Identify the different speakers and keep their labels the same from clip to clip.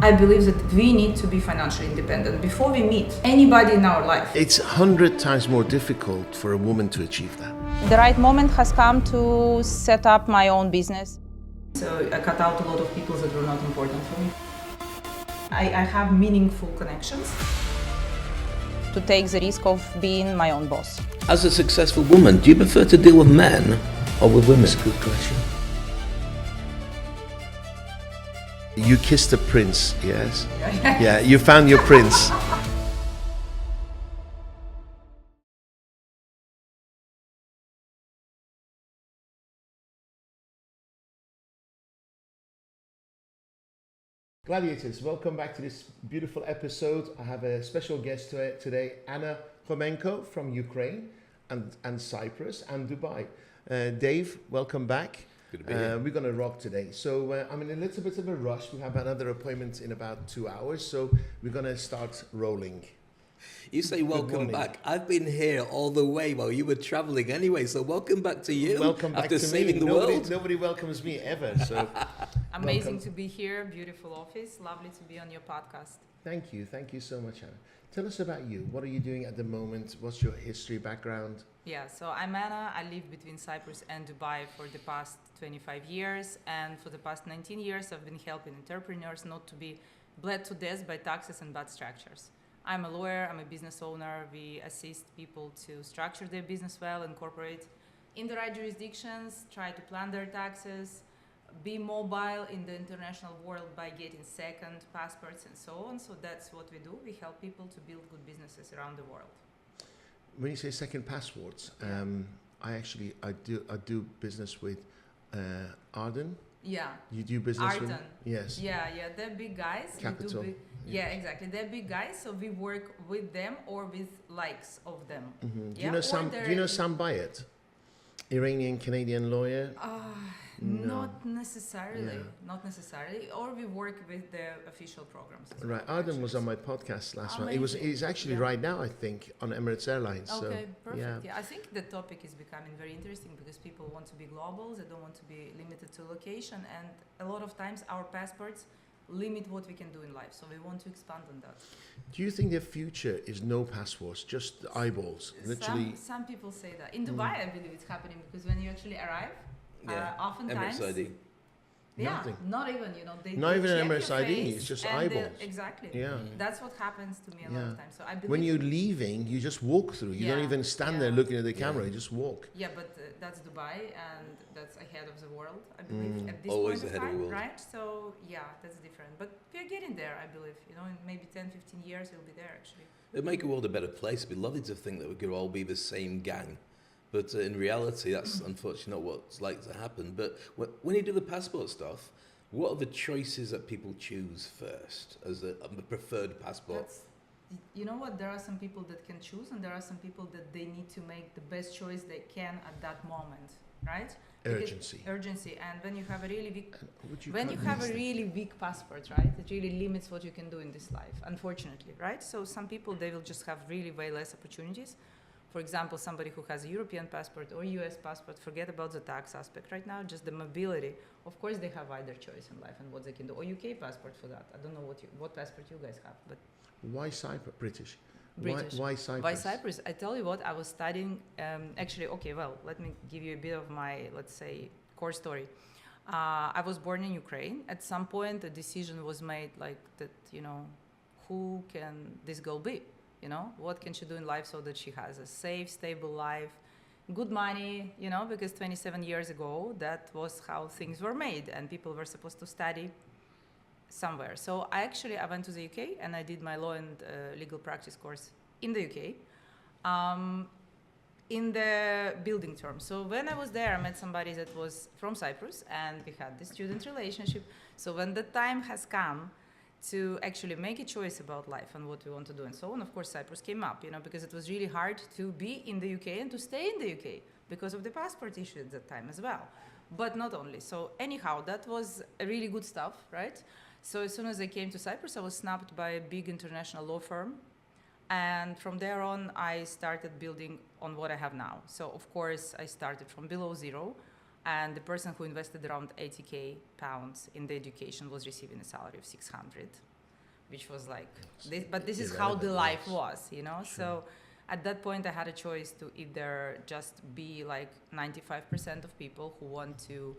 Speaker 1: I believe that we need to be financially independent before we meet anybody in our life.
Speaker 2: It's 100 times more difficult for a woman to achieve that.
Speaker 3: The right moment has come to set up my own business.
Speaker 1: So I cut out a lot of people that were not important for me. I have meaningful connections.
Speaker 3: To take the risk of being my own boss.
Speaker 4: As a successful woman, do you prefer to deal with men or with women?
Speaker 2: That's a good question. You kissed the prince, yes? Yeah, you found your prince. Gladiators, welcome back to this beautiful episode. I have a special guest today, Anna Homenko from Ukraine and Cyprus and Dubai. Dave, welcome back.
Speaker 4: Good to be here.
Speaker 2: We're going to rock today. So I'm in a little bit of a rush. We have another appointment in about 2 hours, so we're going to start rolling.
Speaker 4: You say welcome back. I've been here all the way while you were traveling anyway, so welcome back to you.
Speaker 2: Welcome back
Speaker 4: after
Speaker 2: to
Speaker 4: saving
Speaker 2: me.
Speaker 4: the world.
Speaker 2: Nobody welcomes me ever. So
Speaker 1: Amazing
Speaker 2: welcome.
Speaker 1: to be here, beautiful office, lovely to be on your podcast.
Speaker 2: Thank you so much, Anna. Tell us about you. What are you doing at the moment? What's your history, background?
Speaker 1: Yeah, so I'm Anna. I live between Cyprus and Dubai for the past 25 years, and for the past 19 years I've been helping entrepreneurs not to be bled to death by taxes and bad structures. I'm a lawyer, I'm a business owner. We assist people to structure their business well, incorporate in the right jurisdictions, try to plan their taxes, be mobile in the international world by getting second passports and so on. So that's what we do. We help people to build good businesses around the world.
Speaker 2: When you say second passports, I do business with Arden.
Speaker 1: Yeah.
Speaker 2: You do business with?
Speaker 1: Arden.
Speaker 2: Yes.
Speaker 1: Yeah, they're big guys.
Speaker 2: Capital.
Speaker 1: Yeah, exactly. They're big guys, so we work with them or with likes of them.
Speaker 2: Mm-hmm.
Speaker 1: Yeah?
Speaker 2: Do you know Sam Bayat? Iranian Canadian lawyer? No.
Speaker 1: Not necessarily.
Speaker 2: Yeah.
Speaker 1: Not necessarily. Or we work with the official programs. As
Speaker 2: Right.
Speaker 1: well,
Speaker 2: Arden
Speaker 1: actually.
Speaker 2: was on my podcast last month.
Speaker 1: Amazing.
Speaker 2: He's actually right now, I think, on Emirates Airlines.
Speaker 1: Okay,
Speaker 2: so,
Speaker 1: perfect. Yeah, I think the topic is becoming very interesting because people want to be global. They don't want to be limited to location, and a lot of times our passports limit what we can do in life. So we want to expand on that.
Speaker 2: Do you think the future is no passports, just the eyeballs? Literally.
Speaker 1: Some people say that. In Dubai, I believe it's happening because when you actually arrive, oftentimes.
Speaker 4: Emirates ID.
Speaker 1: Yeah,
Speaker 2: Nothing.
Speaker 1: not even, they
Speaker 2: Not even an
Speaker 1: check your
Speaker 2: Emirates ID,
Speaker 1: face
Speaker 2: it's just
Speaker 1: and
Speaker 2: eyeballs.
Speaker 1: Exactly.
Speaker 2: Yeah.
Speaker 1: That's what happens to me a lot of times. So I believe
Speaker 2: When you're leaving, you just walk through. You don't
Speaker 1: Yeah,
Speaker 2: even stand there
Speaker 1: yeah.
Speaker 2: looking at the camera. You just walk.
Speaker 1: Yeah, but that's Dubai, and that's ahead of the world, I believe, at this
Speaker 4: Always
Speaker 1: point of
Speaker 4: ahead of the
Speaker 1: time,
Speaker 4: world.
Speaker 1: right? So, yeah, that's different. But we're getting there, I believe. In maybe 10, 15 years, we'll be there, actually.
Speaker 4: It'd make the world a better place. It'd be lovely to think that we could all be the same gang. But in reality, that's unfortunately not what's like to happen. But when you do the passport stuff, what are the choices that people choose first as the preferred passport?
Speaker 1: You know what? There are some people that can choose, and there are some people that they need to make the best choice they can at that moment, right? Urgency. And when you have a really weak passport, right, it really limits what you can do in this life, unfortunately, right? So some people, they will just have really way less opportunities. For example, somebody who has a European passport or US passport, forget about the tax aspect right now, just the mobility. Of course, they have either choice in life and what they can do, or UK passport for that. I don't know what passport you guys have, but
Speaker 2: Why Cyprus? British.
Speaker 1: British.
Speaker 2: Why Cyprus?
Speaker 1: Why Cyprus? I tell you what, I was studying, let me give you a bit of my, let's say, core story. I was born in Ukraine. At some point, a decision was made like that, who can this girl be? What can she do in life so that she has a safe, stable life, good money, because 27 years ago, that was how things were made and people were supposed to study somewhere. So I went to the UK and I did my law and legal practice course in the UK in the building term. So when I was there, I met somebody that was from Cyprus and we had this student relationship. So when the time has come to actually make a choice about life and what we want to do and so on, of course, Cyprus came up, because it was really hard to be in the UK and to stay in the UK because of the passport issue at that time as well. But not only. So anyhow, that was really good stuff, right? So as soon as I came to Cyprus, I was snapped by a big international law firm. And from there on, I started building on what I have now. So of course, I started from below zero. And the person who invested around 80k pounds in the education was receiving a salary of 600 which was like, this is how the life was, you know?
Speaker 2: Sure.
Speaker 1: So at that point, I had a choice to either just be like 95% of people who want to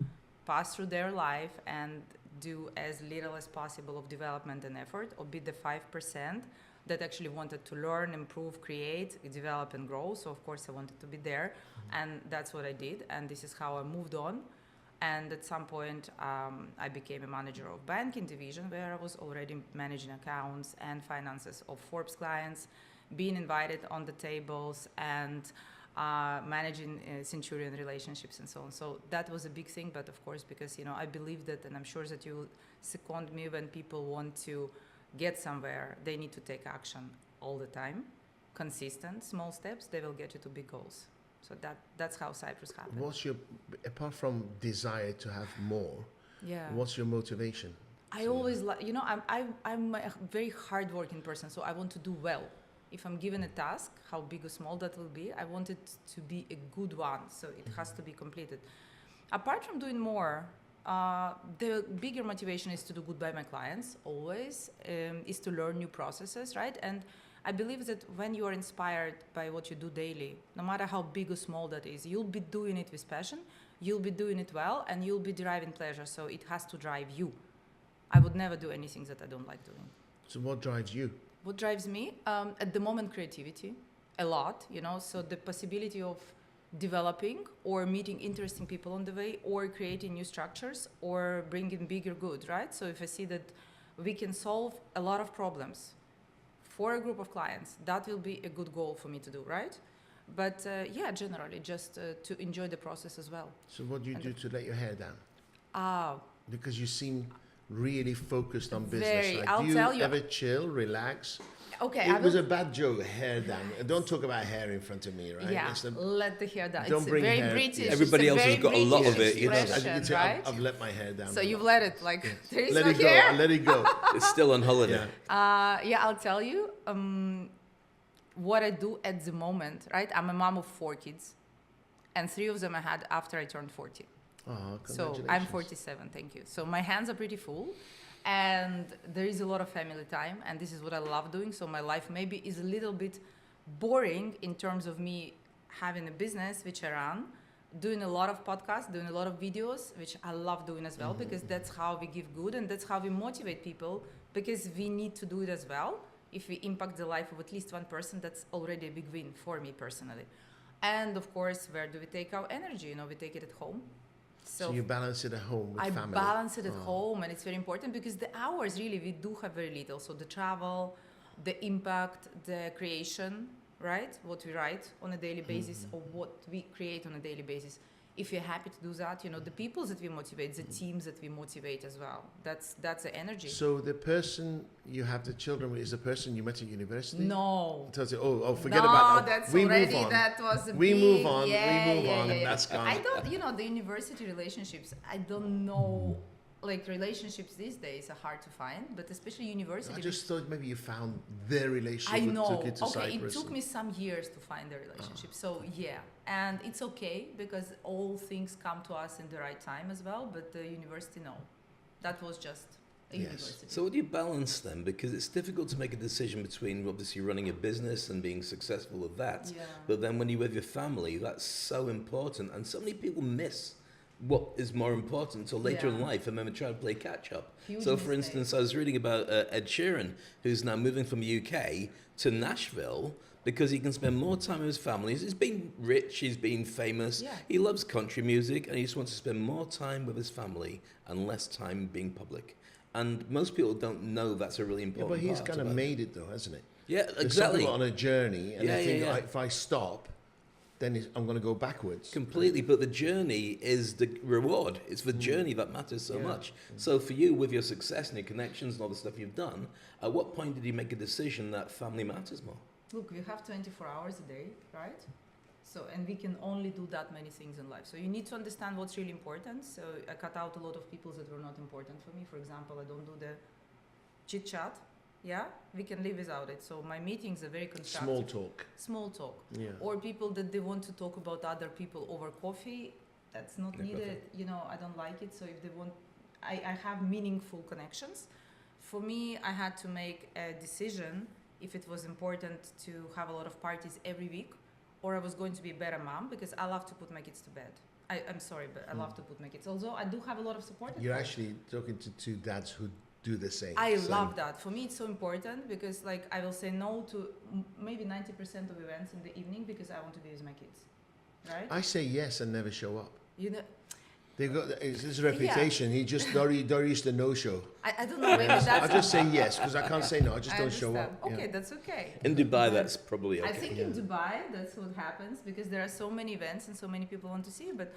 Speaker 1: pass through their life and do as little as possible of development and effort, or be the 5% that actually wanted to learn, improve, create, develop, and grow. So of course I wanted to be there, and that's what I did, and this is how I moved on. And at some point, I became a manager of banking division, where I was already managing accounts and finances of Forbes clients, being invited on the tables, and managing Centurion relationships and so on. So that was a big thing. But of course, because I believe that, and I'm sure that you will second me, when people want to get somewhere, they need to take action all the time, consistent, small steps. They will get you to big goals. So that's how Cyprus happened.
Speaker 2: What's your, apart from desire to have more, what's your motivation?
Speaker 1: I always I'm a very hardworking person, so I want to do well. If I'm given a task, how big or small that will be, I want it to be a good one, so it has to be completed. Apart from doing more, the bigger motivation is to do good by my clients, always, is to learn new processes, right? And I believe that when you are inspired by what you do daily, no matter how big or small that is, you'll be doing it with passion, you'll be doing it well, and you'll be deriving pleasure, so it has to drive you. I would never do anything that I don't like doing.
Speaker 2: So what drives you?
Speaker 1: What drives me? At the moment, creativity, a lot, so the possibility of developing or meeting interesting people on the way, or creating new structures, or bringing bigger good, right? So if I see that we can solve a lot of problems for a group of clients, that will be a good goal for me to do, right? But generally just to enjoy the process as well.
Speaker 2: So what do you do to let your hair down? Because you seem really focused on business.
Speaker 1: Very.
Speaker 2: Like,
Speaker 1: I'll
Speaker 2: do you
Speaker 1: tell you.
Speaker 2: ever chill, relax?
Speaker 1: Okay.
Speaker 2: It was a bad joke, hair down. Don't talk about hair in front of me, right?
Speaker 1: Yeah, let the hair down.
Speaker 2: Don't
Speaker 1: It's
Speaker 2: bring
Speaker 1: very
Speaker 2: hair.
Speaker 1: British.
Speaker 4: Everybody else has got a lot of it,
Speaker 1: Expression, right?
Speaker 2: I've let my hair down.
Speaker 1: So you've let it, there is
Speaker 2: Let
Speaker 1: no
Speaker 2: it go.
Speaker 1: hair.
Speaker 2: I let it go.
Speaker 4: It's still on holiday.
Speaker 1: I'll tell you what I do at the moment, right? I'm a mom of 4 kids, and 3 of them I had after I turned 40.
Speaker 2: Oh,
Speaker 1: So
Speaker 2: congratulations.
Speaker 1: I'm 47, thank you. So my hands are pretty full, and there is a lot of family time, and this is what I love doing. So my life maybe is a little bit boring in terms of me having a business which I run, doing a lot of podcasts, doing a lot of videos, which I love doing as well, because that's how we give good, and that's how we motivate people, because we need to do it as well. If we impact the life of at least one person, that's already a big win for me personally. And of course, where do we take our energy? We take it at home.
Speaker 2: So you balance it at home with family?
Speaker 1: I balance it at home, and it's very important, because the hours, really, we do have very little. So the travel, the impact, the creation, right? What we write on a daily basis, or what we create on a daily basis. If you're happy to do that, the people that we motivate, the teams that we motivate as well. That's the energy.
Speaker 2: So the person you have the children with is the person you met at university?
Speaker 1: No.
Speaker 2: Tells you, forget about that.
Speaker 1: That's
Speaker 2: we
Speaker 1: already,
Speaker 2: move on.
Speaker 1: that was a
Speaker 2: we
Speaker 1: big,
Speaker 2: move on.
Speaker 1: yeah,
Speaker 2: we move
Speaker 1: yeah,
Speaker 2: on.
Speaker 1: yeah, yeah.
Speaker 2: That's gone.
Speaker 1: I don't, the university relationships, I don't know, relationships these days are hard to find, but especially university.
Speaker 2: I just thought maybe you found their relationship.
Speaker 1: I know.
Speaker 2: Took you to Cyprus.
Speaker 1: It took me some years to find the relationship. So yeah, and it's okay, because all things come to us in the right time as well. But the university, no, that was just a university.
Speaker 4: So what do you balance then? Because it's difficult to make a decision between obviously running a business and being successful with that.
Speaker 1: Yeah.
Speaker 4: But then when you're with your family, that's so important, and so many people miss what is more important until later in life, and then we try to play catch up. So for instance, I was reading about Ed Sheeran, who's now moving from the UK to Nashville because he can spend more time with his family. He's been rich, he's been famous, he loves country music, and he just wants to spend more time with his family and less time being public. And most people don't know that's a really important part.
Speaker 2: But he's kind of made it though, hasn't it?
Speaker 4: Yeah,
Speaker 2: There's
Speaker 4: exactly.
Speaker 2: some people on a journey, and they think, if I stop, then I'm going to go backwards.
Speaker 4: Completely, but the journey is the reward. It's the journey that matters so much. So for you, with your success and your connections and all the stuff you've done, at what point did you make a decision that family matters more?
Speaker 1: Look, we have 24 hours a day, right? So, and we can only do that many things in life. So you need to understand what's really important. So I cut out a lot of people that were not important for me. For example, I don't do the chit chat. Yeah, we can live without it. So my meetings are very constructive. Small talk.
Speaker 2: Yeah.
Speaker 1: Or people that they want to talk about other people over coffee. That's not needed. I don't like it. So if they want, I have meaningful connections, for me, I had to make a decision if it was important to have a lot of parties every week, or I was going to be a better mom, because I love to put my kids to bed. I'm sorry, but I love to put my kids. Although I do have a lot of support.
Speaker 2: You're actually talking to two dads who do the same.
Speaker 1: I love that. For me, it's so important, because like I will say no to maybe 90% of events in the evening because I want to be with my kids, right?
Speaker 2: I say yes and never show up.
Speaker 1: You know,
Speaker 2: They got it's his reputation. He just Dariush the no-show.
Speaker 1: I don't know. Maybe that's.
Speaker 2: I just say yes because I can't say no. I just don't show up.
Speaker 1: Okay,
Speaker 2: Yeah.
Speaker 1: that's okay.
Speaker 4: In Dubai, that's probably okay.
Speaker 1: I think in Dubai, that's what happens, because there are so many events and so many people want to see you. But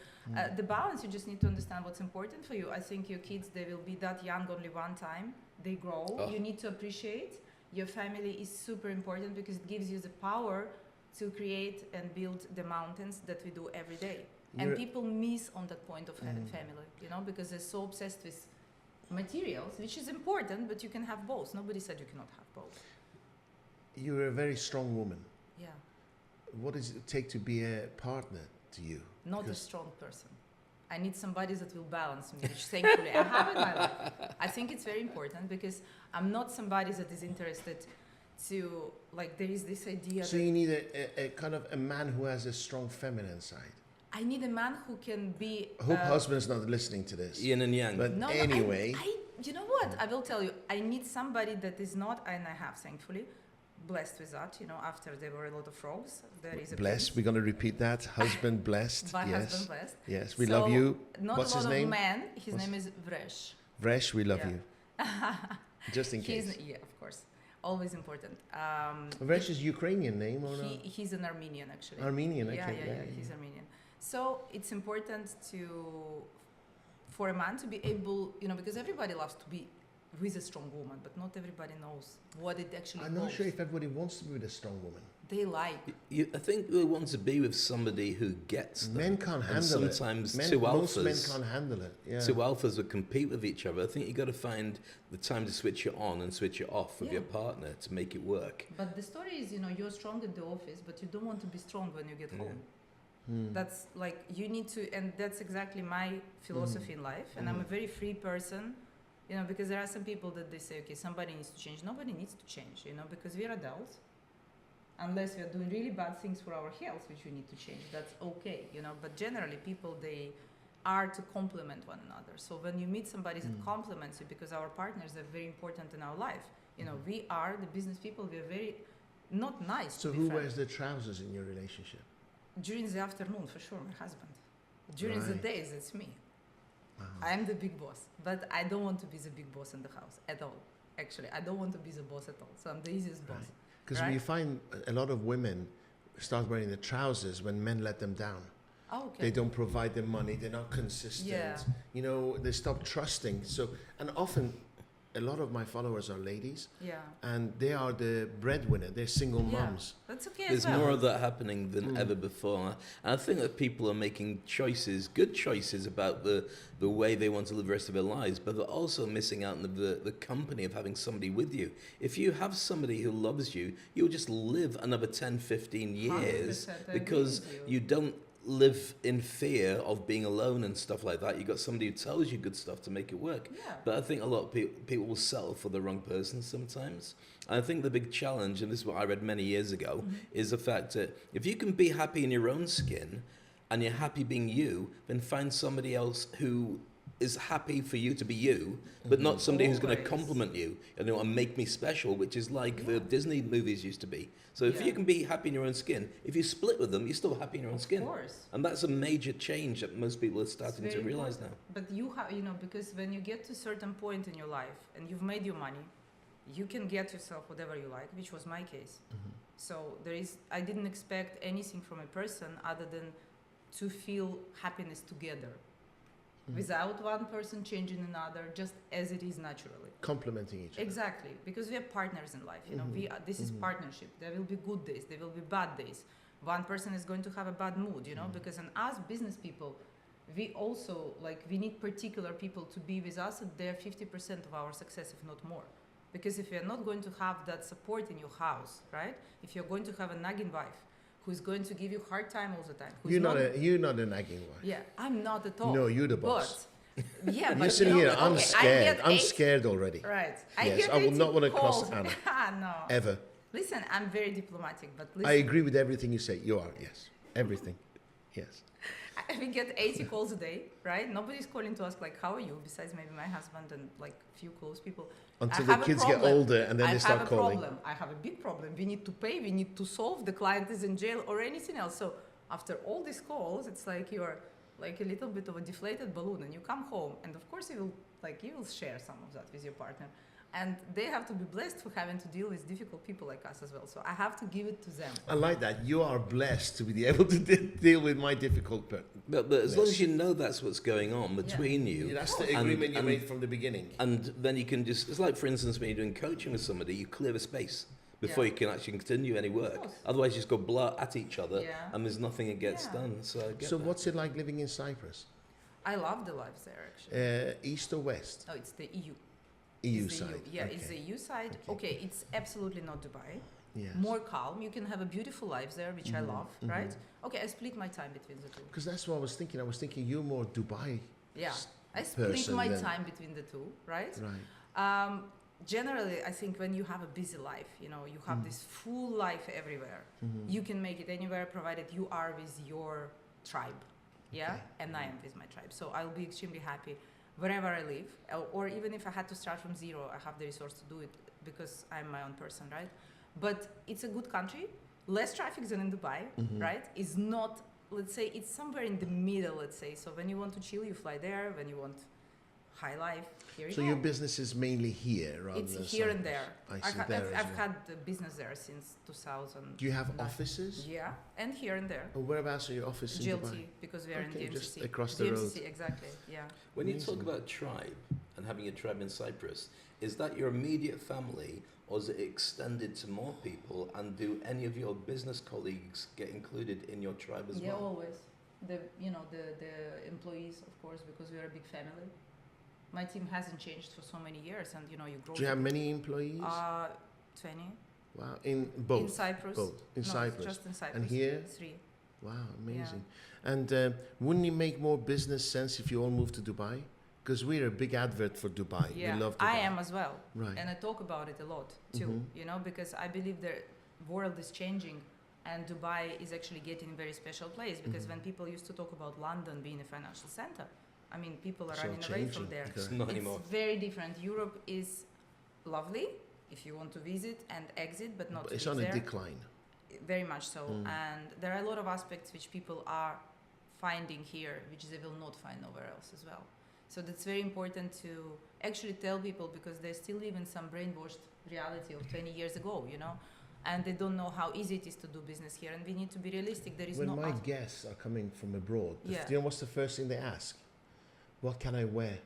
Speaker 1: the balance, you just need to understand what's important for you. I think your kids, they will be that young only one time. They grow.
Speaker 4: Oh.
Speaker 1: You need to appreciate your family is super important, because it gives you the power to create and build the mountains that we do every day. And people miss on that point of having family, you know, because they're so obsessed with materials, which is important, but you can have both. Nobody said you cannot have both.
Speaker 2: You're a very strong woman.
Speaker 1: Yeah.
Speaker 2: What does it take to be a partner to you?
Speaker 1: Not a
Speaker 2: Because-
Speaker 1: strong person. I need somebody that will balance me, which thankfully I have in my life. I think it's very important, because I'm not somebody that is interested to, like, there is this idea
Speaker 2: So
Speaker 1: that
Speaker 2: you need a kind of a man who has a strong feminine side.
Speaker 1: I need a man who can be.
Speaker 2: I hope husband's not listening to this.
Speaker 4: Yin and yang.
Speaker 2: But
Speaker 1: No,
Speaker 2: anyway,
Speaker 1: you know what? I will tell you. I need somebody that is not, and I have, thankfully, blessed with that. You know, after there were a lot of frogs, there is a
Speaker 2: blessed. We're going to repeat that. Husband blessed.
Speaker 1: My
Speaker 2: Yes.
Speaker 1: husband blessed.
Speaker 2: Yes, we
Speaker 1: So,
Speaker 2: love you.
Speaker 1: Not
Speaker 2: What's
Speaker 1: a lot
Speaker 2: his name?
Speaker 1: of men. His
Speaker 2: What's-
Speaker 1: name is Vresh.
Speaker 2: Vresh, we love
Speaker 1: Yeah.
Speaker 2: you. Just in case.
Speaker 1: Yeah, of course. Always important.
Speaker 2: Vresh is Ukrainian name or not?
Speaker 1: He's an Armenian, actually.
Speaker 2: Armenian,
Speaker 1: Yeah,
Speaker 2: okay.
Speaker 1: yeah, he's Armenian. So it's important for a man to be able, you know, because everybody loves to be with a strong woman, but not everybody knows what it actually
Speaker 2: I'm not
Speaker 1: involves.
Speaker 2: sure if everybody wants to be with a strong woman.
Speaker 1: They like.
Speaker 4: I think they want to be with somebody who gets them.
Speaker 2: Men can't
Speaker 4: And
Speaker 2: handle it.
Speaker 4: sometimes
Speaker 2: Men,
Speaker 4: two
Speaker 2: most men
Speaker 4: alphas.
Speaker 2: can't handle it. Yeah.
Speaker 4: Two alphas would compete with each other. I think you got to find the time to switch it on and switch it off with
Speaker 1: Yeah.
Speaker 4: your partner to make it work.
Speaker 1: But the story is, you know, you're strong at the office, but you don't want to be strong when you get
Speaker 4: Yeah.
Speaker 1: home.
Speaker 2: Hmm.
Speaker 1: That's like, you need to, and that's exactly my philosophy in life. And I'm a very free person, you know, because there are some people that they say, okay, somebody needs to change. Nobody needs to change, you know, because we're adults. Unless we are doing really bad things for our health, which we need to change, that's okay, you know. But generally, people, they are to complement one another. So when you meet somebody that complements you, because our partners are very important in our life. You know, we are the business people. We are very not nice.
Speaker 2: So
Speaker 1: to be
Speaker 2: who
Speaker 1: frank.
Speaker 2: wears the trousers in your relationship?
Speaker 1: During the afternoon, for sure, my husband. During the
Speaker 2: Right.
Speaker 1: days, it's me.
Speaker 2: Wow.
Speaker 1: I am the big boss, but I don't want to be the big boss in the house at all. Actually, I don't want to be the boss at all. So I'm the easiest boss.
Speaker 2: Because
Speaker 1: Right.
Speaker 2: we find a lot of women start wearing the trousers when men let them down.
Speaker 1: Oh, okay.
Speaker 2: They don't provide them money. They're not consistent.
Speaker 1: Yeah.
Speaker 2: You know, they stop trusting. So, and often, a lot of my followers are ladies,
Speaker 1: Yeah.
Speaker 2: and they are the breadwinner. They're single
Speaker 1: Yeah.
Speaker 2: moms.
Speaker 1: That's okay
Speaker 4: There's
Speaker 1: as well.
Speaker 4: more of that happening than ever before. And I think that people are making choices, good choices about the way they want to live the rest of their lives, but they're also missing out on the company of having somebody with you. If you have somebody who loves you, you'll just live another 10, 15 years
Speaker 1: 100% I agree
Speaker 4: because
Speaker 1: with
Speaker 4: you don't live in fear of being alone and stuff like that. You've got somebody who tells you good stuff to make it work.
Speaker 1: Yeah.
Speaker 4: But I think a lot of people will settle for the wrong person sometimes. I think the big challenge, and this is what I read many years ago, is the fact that if you can be happy in your own skin and you're happy being you, then find somebody else who is happy for you to be you, but not somebody who's going to
Speaker 1: Always.
Speaker 4: compliment you, and make me special, which is like the Disney movies used to be. So if
Speaker 1: Yeah.
Speaker 4: you can be happy in your own skin, if you split with them, you're still happy in your own skin.
Speaker 1: Of course.
Speaker 4: And that's a major change that most people are starting to
Speaker 1: very
Speaker 4: realize now.
Speaker 1: important. But you have, you know, because when you get to a certain point in your life and you've made your money, you can get yourself whatever you like, which was my case. So I didn't expect anything from a person other than to feel happiness together, without one person changing another, just as it is naturally.
Speaker 2: Complementing each other.
Speaker 1: Exactly, because we are partners in life. You know, this is partnership. There will be good days, there will be bad days. One person is going to have a bad mood, you know, because in us business people, we also we need particular people to be with us, and they're 50% of our success, if not more. Because if you're not going to have that support in your house, right? If you're going to have a nagging wife who's going to give you hard time all the time, who's
Speaker 2: You're not a nagging wife.
Speaker 1: yeah, I'm not at all.
Speaker 2: No, you're the boss.
Speaker 1: Yeah,
Speaker 2: And
Speaker 1: but
Speaker 2: you're sitting
Speaker 1: you
Speaker 2: here,
Speaker 1: know,
Speaker 2: I'm
Speaker 1: okay, I
Speaker 2: scared.
Speaker 1: get
Speaker 2: I'm
Speaker 1: eight-
Speaker 2: scared already.
Speaker 1: Right.
Speaker 2: Yes, I will not want to cross
Speaker 1: calls.
Speaker 2: Anna.
Speaker 1: No.
Speaker 2: Ever.
Speaker 1: Listen, I'm very diplomatic, but listen.
Speaker 2: I agree with everything you say. You are, yes. Everything. Yes.
Speaker 1: We get 80 calls a day, right? Nobody's calling to ask, like, how are you? Besides maybe my husband and, like, few close people.
Speaker 2: Until
Speaker 1: I
Speaker 2: the
Speaker 1: have a
Speaker 2: kids get
Speaker 1: problem.
Speaker 2: older and then they start calling.
Speaker 1: I have a big problem. We need to pay. We need to solve. The client is in jail or anything else. So after all these calls, it's like you're like a little bit of a deflated balloon, and you come home, and of course you will share some of that with your partner. And they have to be blessed for having to deal with difficult people like us as well. So I have to give it to them.
Speaker 2: I like that. You are blessed to be able to deal with my difficult
Speaker 4: But as long as you know that's what's going on between you.
Speaker 2: That's the
Speaker 4: and-
Speaker 2: agreement you
Speaker 4: and-
Speaker 2: made from the beginning.
Speaker 4: And then you can just, it's like, for instance, when you're doing coaching with somebody, you clear a space before
Speaker 1: Yeah.
Speaker 4: you can actually continue any work.
Speaker 1: course.
Speaker 4: Otherwise, you just go blah at each other
Speaker 1: Yeah.
Speaker 4: and there's nothing that gets
Speaker 1: Yeah.
Speaker 4: done. So I get
Speaker 2: So
Speaker 4: that.
Speaker 2: what's it like living in Cyprus?
Speaker 1: I love the lives there, actually.
Speaker 2: East or west?
Speaker 1: No, it's the EU.
Speaker 2: EU
Speaker 1: It's the
Speaker 2: side.
Speaker 1: Yeah, it's the EU side. Okay, it's absolutely not Dubai.
Speaker 2: Yes.
Speaker 1: More calm. You can have a beautiful lives there, which I love, right? Okay, I split my time between the two.
Speaker 2: Because that's what I was thinking. I was thinking you're more Dubai.
Speaker 1: Yeah, I split
Speaker 2: person
Speaker 1: my
Speaker 2: then.
Speaker 1: time between the two, right?
Speaker 2: Right.
Speaker 1: Generally, I think when you have a busy life, you know, you have this full life everywhere. You can make it anywhere, provided you are with your tribe, yeah,
Speaker 2: Okay.
Speaker 1: and I am with my tribe. So I'll be extremely happy wherever I live, or even if I had to start from zero, I have the resource to do it because I'm my own person, right? But it's a good country, less traffic than in Dubai, right? It's not, let's say, it's somewhere in the middle, let's say. So when you want to chill, you fly there. When you want high life, here you
Speaker 2: So
Speaker 1: go.
Speaker 2: your business is mainly here rather
Speaker 1: It's
Speaker 2: than
Speaker 1: here and
Speaker 2: Cyprus.
Speaker 1: there.
Speaker 2: I see there as
Speaker 1: I've
Speaker 2: well.
Speaker 1: had the business there since 2000.
Speaker 2: Do you have offices?
Speaker 1: Yeah, and here and there.
Speaker 2: Or whereabouts are your offices in
Speaker 1: GLT,
Speaker 2: Dubai?
Speaker 1: because we are
Speaker 2: Okay,
Speaker 1: in the
Speaker 2: just
Speaker 1: MCC.
Speaker 2: across the road.
Speaker 1: MCC, exactly, yeah.
Speaker 4: When you talk
Speaker 2: Amazing.
Speaker 4: about tribe and having a tribe in Cyprus, is that your immediate family or is it extended to more people? And do any of your business colleagues get included in your tribe as
Speaker 1: Yeah,
Speaker 4: well?
Speaker 1: always. The employees, of course, because we are a big family. My team hasn't changed for so many years, and you know, you grow.
Speaker 2: Do you have many employees?
Speaker 1: 20.
Speaker 2: Wow, in both.
Speaker 1: In Cyprus.
Speaker 2: Both in
Speaker 1: No,
Speaker 2: Cyprus.
Speaker 1: just in Cyprus.
Speaker 2: And here?
Speaker 1: 3.
Speaker 2: Wow, amazing. And wouldn't it make more business sense if you all moved to Dubai? Because we're a big advert for Dubai.
Speaker 1: Yeah,
Speaker 2: We love Dubai.
Speaker 1: I am as well.
Speaker 2: Right.
Speaker 1: And I talk about it a lot too, you know, because I believe the world is changing and Dubai is actually getting a very special place because when people used to talk about London being a financial center, I mean, people are
Speaker 2: So
Speaker 1: running away from
Speaker 2: changing,
Speaker 1: there.
Speaker 2: okay.
Speaker 4: It's not anymore.
Speaker 1: It's very different. Europe is lovely if you want to visit and exit, but not
Speaker 2: But
Speaker 1: to
Speaker 2: it's
Speaker 1: live
Speaker 2: on a
Speaker 1: there.
Speaker 2: decline.
Speaker 1: Very much so. And there are a lot of aspects which people are finding here, which they will not find nowhere else as well. So that's very important to actually tell people because they still live in some brainwashed reality of 20 years ago, you know, and they don't know how easy it is to do business here. And we need to be realistic. There is
Speaker 2: When
Speaker 1: no
Speaker 2: my
Speaker 1: out-
Speaker 2: guests are coming from abroad,
Speaker 1: Yeah.
Speaker 2: do you know what's the first thing they ask? What can I wear?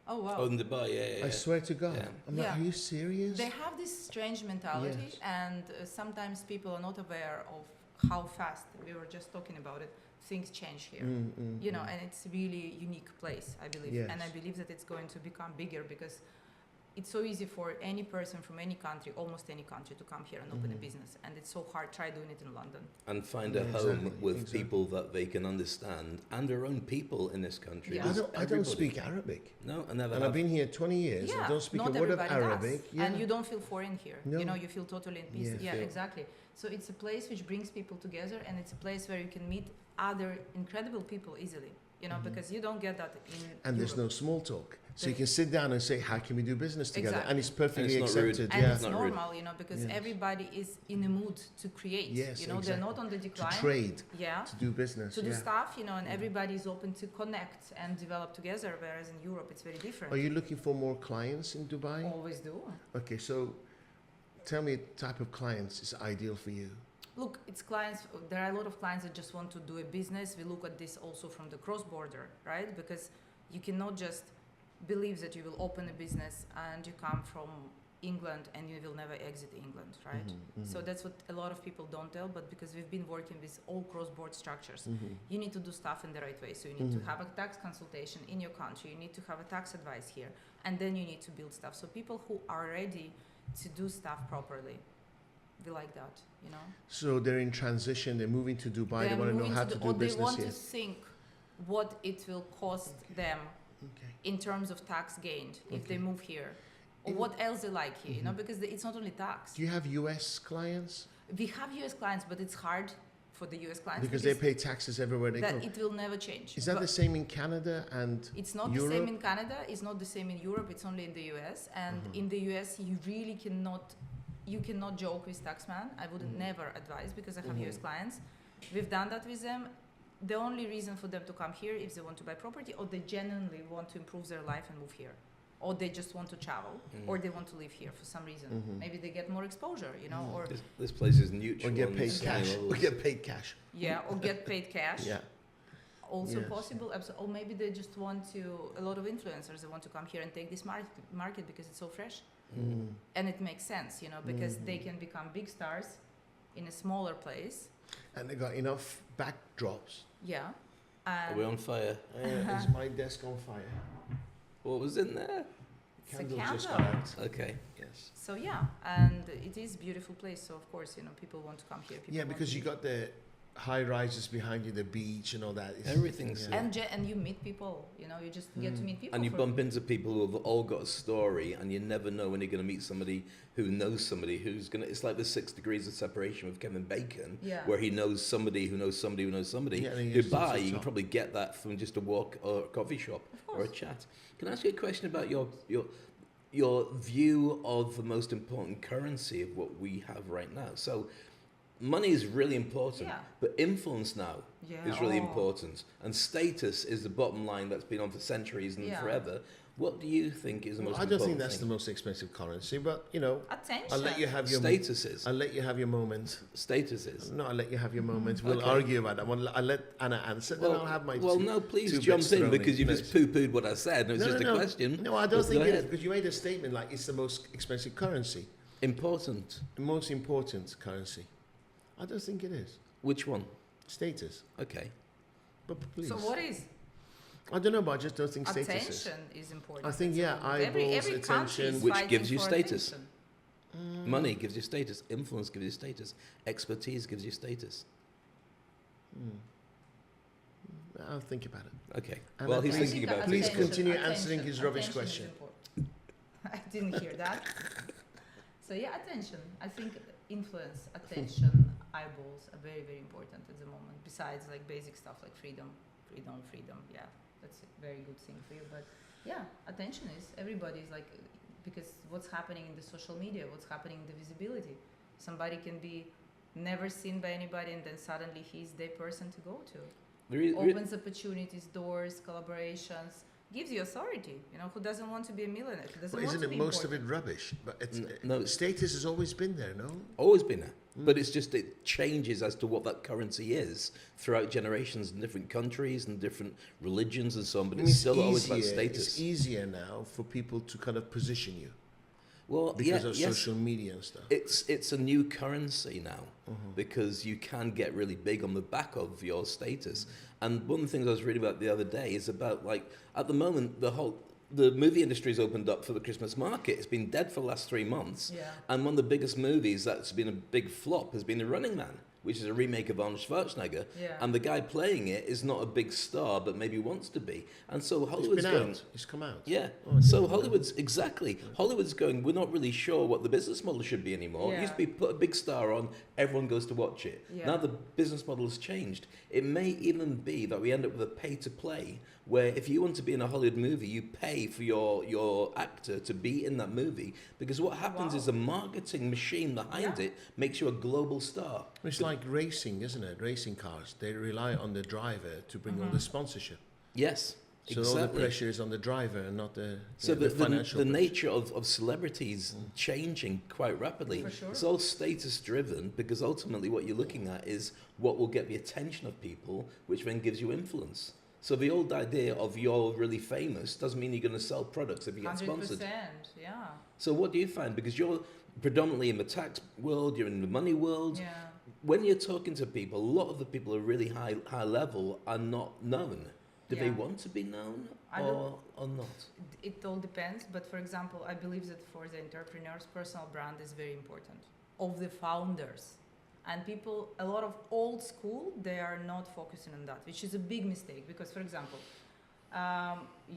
Speaker 1: Oh, wow.
Speaker 4: Oh, in Dubai, yeah.
Speaker 2: I swear to God.
Speaker 4: Yeah.
Speaker 2: I'm like,
Speaker 1: Yeah.
Speaker 2: are you serious?
Speaker 1: They have this strange mentality,
Speaker 2: Yes.
Speaker 1: and sometimes people are not aware of how fast, we were just talking about it, things change here. You know, and it's really unique place, I believe.
Speaker 2: Yes.
Speaker 1: And I believe that it's going to become bigger because it's so easy for any person from any country, almost any country, to come here and open a business. And it's so hard. Try doing it in London.
Speaker 4: And find
Speaker 2: Yeah,
Speaker 4: a home
Speaker 2: exactly,
Speaker 4: with
Speaker 2: exactly.
Speaker 4: people that they can understand and their own people in this country.
Speaker 1: Yeah.
Speaker 2: I
Speaker 4: There's
Speaker 2: don't
Speaker 4: everybody.
Speaker 2: speak Arabic.
Speaker 4: No, I never
Speaker 2: And
Speaker 4: have.
Speaker 2: I've been here 20 years.
Speaker 1: Yeah,
Speaker 2: I don't speak
Speaker 1: not
Speaker 2: a word of
Speaker 1: everybody
Speaker 2: Arabic.
Speaker 1: does.
Speaker 2: Yeah.
Speaker 1: And you don't feel foreign here.
Speaker 2: No.
Speaker 1: You know, you feel totally in peace.
Speaker 2: Yeah,
Speaker 1: Yeah,
Speaker 2: feel-
Speaker 1: exactly. So it's a place which brings people together, and it's a place where you can meet other incredible people easily. You know, because you don't get that in
Speaker 2: And there's no
Speaker 1: Europe.
Speaker 2: small talk. So you can sit down and say, how can we do business together? And
Speaker 1: Exactly.
Speaker 2: it's perfectly
Speaker 4: And it's not rude.
Speaker 2: accepted.
Speaker 1: And
Speaker 2: Yeah.
Speaker 1: it's
Speaker 4: Not rude.
Speaker 1: normal, you know, because
Speaker 2: Yes.
Speaker 1: everybody is in a mood to create.
Speaker 2: Yes,
Speaker 1: you know,
Speaker 2: exactly.
Speaker 1: they're not on the
Speaker 2: To
Speaker 1: decline.
Speaker 2: trade,
Speaker 1: Yeah.
Speaker 2: to do business.
Speaker 1: To do
Speaker 2: yeah.
Speaker 1: stuff, you know, and everybody is open to connect and develop together, whereas in Europe it's very different.
Speaker 2: Are you looking for more clients in Dubai?
Speaker 1: Always do.
Speaker 2: Okay, so tell me type of clients is ideal for you.
Speaker 1: Look, it's clients. There are a lot of clients that just want to do a business. We look at this also from the cross-border, right? Because you cannot just believe that you will open a business and you come from England and you will never exit England, right? So that's what a lot of people don't tell. But because we've been working with all cross-border structures, you need to do stuff in the right way. So you need to have a tax consultation in your country. You need to have a tax advice here, and then you need to build stuff. So people who are ready to do stuff properly, we like that, you know.
Speaker 2: So they're in transition, they're moving to Dubai, they want to know how to do
Speaker 1: or they
Speaker 2: business
Speaker 1: want
Speaker 2: here.
Speaker 1: to think what it will cost them
Speaker 2: Okay.
Speaker 1: in terms of tax gained if they
Speaker 2: Okay.
Speaker 1: move here, or
Speaker 2: In-
Speaker 1: what else they like here, you know,
Speaker 2: Mhm.
Speaker 1: because it's not only tax.
Speaker 2: Do you have US clients?
Speaker 1: We have US clients, but it's hard for the US clients
Speaker 2: Because they pay taxes everywhere they
Speaker 1: that
Speaker 2: go.
Speaker 1: it will never change.
Speaker 2: Is that
Speaker 1: But
Speaker 2: the same in Canada and
Speaker 1: it's not
Speaker 2: Europe?
Speaker 1: the same in Canada, it's not the same in Europe, it's only in the US. And
Speaker 2: Mhm.
Speaker 1: in the US, you cannot joke with taxman. I would
Speaker 2: Mhm.
Speaker 1: never advise, because I have
Speaker 2: Mhm.
Speaker 1: US clients. We've done that with them. The only reason for them to come here is they want to buy property, or they genuinely want to improve their life and move here, or they just want to travel, or they want to live here for some reason.
Speaker 2: Mhm.
Speaker 1: Maybe they get more exposure, you know,
Speaker 2: Mhm.
Speaker 1: or
Speaker 4: This place is neutral.
Speaker 2: or get
Speaker 4: on
Speaker 2: paid
Speaker 4: so
Speaker 2: cash?
Speaker 4: many
Speaker 2: Or
Speaker 4: levels.
Speaker 2: get paid cash?
Speaker 1: or get paid cash.
Speaker 2: Yeah.
Speaker 1: Also
Speaker 2: Yes.
Speaker 1: possible, or maybe they just want to. A lot of influencers, they want to come here and take this market because it's so fresh,
Speaker 2: Mm.
Speaker 1: and it makes sense, you know, because they
Speaker 2: Mhm.
Speaker 1: can become big stars in a smaller place.
Speaker 2: And they got enough backdrops.
Speaker 1: Yeah.
Speaker 4: Are we on fire?
Speaker 2: Is my desk on fire?
Speaker 4: What was in there?
Speaker 1: It's a
Speaker 2: Candle just
Speaker 1: candle.
Speaker 2: got out.
Speaker 4: Okay.
Speaker 2: Yes.
Speaker 1: So yeah, and it is beautiful place. So of course, you know, people want to come here. People
Speaker 2: Yeah,
Speaker 1: want
Speaker 2: because
Speaker 1: to
Speaker 2: you
Speaker 1: live.
Speaker 2: got the high rises behind you, the beach and all that.
Speaker 4: Everything's
Speaker 2: yeah.
Speaker 1: and you meet people. You know, you just get to
Speaker 2: Mm.
Speaker 1: meet people.
Speaker 4: And you
Speaker 1: for-
Speaker 4: bump into people who have all got a story, and you never know when you're going to meet somebody who knows somebody who's going to. It's like the 6 degrees of separation with Kevin Bacon,
Speaker 1: Yeah.
Speaker 4: where he knows somebody who knows somebody who knows somebody.
Speaker 2: Yeah, and he just sits
Speaker 4: Dubai,
Speaker 2: at
Speaker 4: you can
Speaker 2: top.
Speaker 4: probably get that from just a walk or a coffee shop
Speaker 1: Of
Speaker 4: or a
Speaker 1: course.
Speaker 4: chat. Can I ask you a question about your view of the most important currency of what we have right now? So, money is really important,
Speaker 1: Yeah.
Speaker 4: but influence now
Speaker 1: Yeah.
Speaker 4: is really
Speaker 1: Oh.
Speaker 4: important, and status is the bottom line that's been on for centuries and
Speaker 1: Yeah.
Speaker 4: forever. What do you think is the
Speaker 2: Well,
Speaker 4: most
Speaker 2: I
Speaker 4: important
Speaker 2: don't think that's the
Speaker 4: thing?
Speaker 2: most expensive currency, but you know,
Speaker 1: Attention.
Speaker 2: I'll let you have your
Speaker 4: Statuses.
Speaker 2: I'll let you have your moment.
Speaker 4: Statuses.
Speaker 2: No, I'll let you have your moment. We'll
Speaker 4: Okay.
Speaker 2: argue about that. I'll let Anna answer, then I'll have my
Speaker 4: well,
Speaker 2: two.
Speaker 4: no, please
Speaker 2: two
Speaker 4: jump
Speaker 2: bits
Speaker 4: in
Speaker 2: thrown
Speaker 4: because you've
Speaker 2: please.
Speaker 4: just poo-pooed what I said. It was just a question.
Speaker 2: No, I don't
Speaker 4: Just
Speaker 2: think
Speaker 4: go
Speaker 2: it is,
Speaker 4: ahead.
Speaker 2: because you made a statement like it's the most expensive currency,
Speaker 4: Important.
Speaker 2: the most important currency. I don't think it is.
Speaker 4: Which one?
Speaker 2: Status.
Speaker 4: Okay.
Speaker 2: But please.
Speaker 1: So what is
Speaker 2: I don't know, but I just don't think status is.
Speaker 1: attention is important.
Speaker 2: I think,
Speaker 1: at the
Speaker 2: yeah,
Speaker 1: moment. every
Speaker 2: eyeballs,
Speaker 1: country is
Speaker 2: attention.
Speaker 4: Which
Speaker 1: fighting
Speaker 4: gives you
Speaker 1: for
Speaker 4: status.
Speaker 1: attention.
Speaker 4: Money gives you status. Influence gives you status. Expertise gives you status.
Speaker 2: I'll think about it.
Speaker 4: Okay.
Speaker 2: And
Speaker 4: Well,
Speaker 2: I
Speaker 4: he's
Speaker 2: think-
Speaker 4: thinking
Speaker 1: that
Speaker 4: about
Speaker 2: Please
Speaker 4: it.
Speaker 2: continue answering his rubbish
Speaker 1: attention
Speaker 2: question.
Speaker 1: is important. I didn't hear that. So yeah, attention. I think influence, attention, eyeballs are very, very important at the moment. Besides like basic stuff like freedom. Yeah, that's a very good thing for you. But yeah, attention is everybody's like, because what's happening in the social media, what's happening in the visibility. Somebody can be never seen by anybody, and then suddenly he's the person to go to. Opens opportunities, doors, collaborations, gives you authority. You know, who doesn't want to be a millionaire? Who doesn't
Speaker 2: But
Speaker 1: want
Speaker 2: isn't
Speaker 1: to
Speaker 2: it
Speaker 1: be
Speaker 2: most
Speaker 1: important?
Speaker 2: of it rubbish? But it's,
Speaker 4: No.
Speaker 2: status has always been there, no?
Speaker 4: Always been there. But it's just it changes as to what that currency is throughout generations in different countries and different religions and so on. But
Speaker 2: I
Speaker 4: it's
Speaker 2: mean,
Speaker 4: still always about
Speaker 2: It's
Speaker 4: status.
Speaker 2: easier now for people to kind of position you
Speaker 4: Well,
Speaker 2: because
Speaker 4: yeah,
Speaker 2: of
Speaker 4: yes.
Speaker 2: social media and stuff.
Speaker 4: It's a new currency now because you can get really big on the back of your status. And one of the things I was reading about the other day is about like at the moment the movie industry's opened up for the Christmas market. It's been dead for the last 3 months.
Speaker 1: Yeah.
Speaker 4: And one of the biggest movies that's been a big flop has been The Running Man, which is a remake of Arnold Schwarzenegger.
Speaker 1: Yeah.
Speaker 4: And the guy playing it is not a big star, but maybe wants to be. And so Hollywood's
Speaker 2: It's been
Speaker 4: going,
Speaker 2: out. It's come out.
Speaker 4: yeah.
Speaker 2: Oh, I
Speaker 4: So
Speaker 2: didn't know.
Speaker 4: Hollywood's Hollywood's going, we're not really sure what the business model should be anymore. It used to be put a big star on, everyone goes to watch it.
Speaker 1: Yeah.
Speaker 4: Now the business model has changed. It may even be that we end up with a pay to play, where if you want to be in a Hollywood movie, you pay for your actor to be in that movie, because what happens
Speaker 1: Wow.
Speaker 4: is the marketing machine behind
Speaker 1: Yeah.
Speaker 4: it makes you a global star.
Speaker 2: It's like racing, isn't it? Racing cars. They rely on the driver to bring all the sponsorship.
Speaker 4: Yes.
Speaker 2: So
Speaker 4: exactly.
Speaker 2: all the pressure is on the driver and not the,
Speaker 4: So
Speaker 2: the
Speaker 4: the
Speaker 2: financial pressure.
Speaker 4: nature of celebrities changing quite rapidly.
Speaker 1: For sure.
Speaker 4: It's all status driven because ultimately what you're looking at is what will get the attention of people, which then gives you influence. So the old idea of you're really famous doesn't mean you're going to sell products if you get
Speaker 1: 100%,
Speaker 4: sponsored.
Speaker 1: yeah.
Speaker 4: So what do you find? Because you're predominantly in the tax world, you're in the money world.
Speaker 1: Yeah.
Speaker 4: When you're talking to people, a lot of the people who are really high level are not known. Do they
Speaker 1: Yeah.
Speaker 4: want to be known
Speaker 1: I
Speaker 4: or not?
Speaker 1: It all depends, but for example, I believe that for the entrepreneurs, personal brand is very important, of the founders. And people, a lot of old school, they are not focusing on that, which is a big mistake. Because, for example,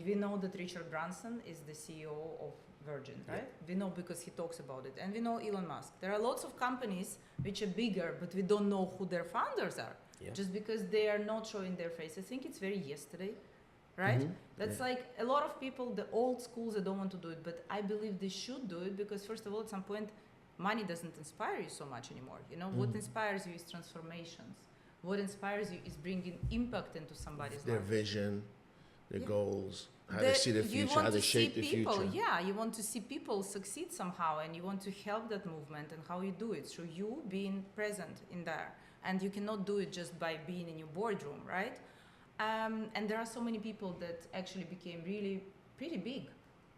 Speaker 1: We know that Richard Branson is the CEO of Virgin, right? We know because he talks about it. And we know Elon Musk. There are lots of companies which are bigger, but we don't know who their founders are.
Speaker 4: Yeah.
Speaker 1: Just because they are not showing their face. I think it's very yesterday, right? That's like a lot of people, the old schools, they don't want to do it, but I believe they should do it because first of all, at some point, money doesn't inspire you so much anymore. You know, what inspires you is transformations. What inspires you is bringing impact into somebody's
Speaker 2: Their
Speaker 1: life.
Speaker 2: vision, their goals, how they see the
Speaker 1: You
Speaker 2: future,
Speaker 1: want
Speaker 2: how they
Speaker 1: to see
Speaker 2: shape the
Speaker 1: people,
Speaker 2: future.
Speaker 1: yeah, you want to see people succeed somehow, and you want to help that movement, and how you do it through you being present in there. And you cannot do it just by being in your boardroom, right? And there are so many people that actually became really pretty big.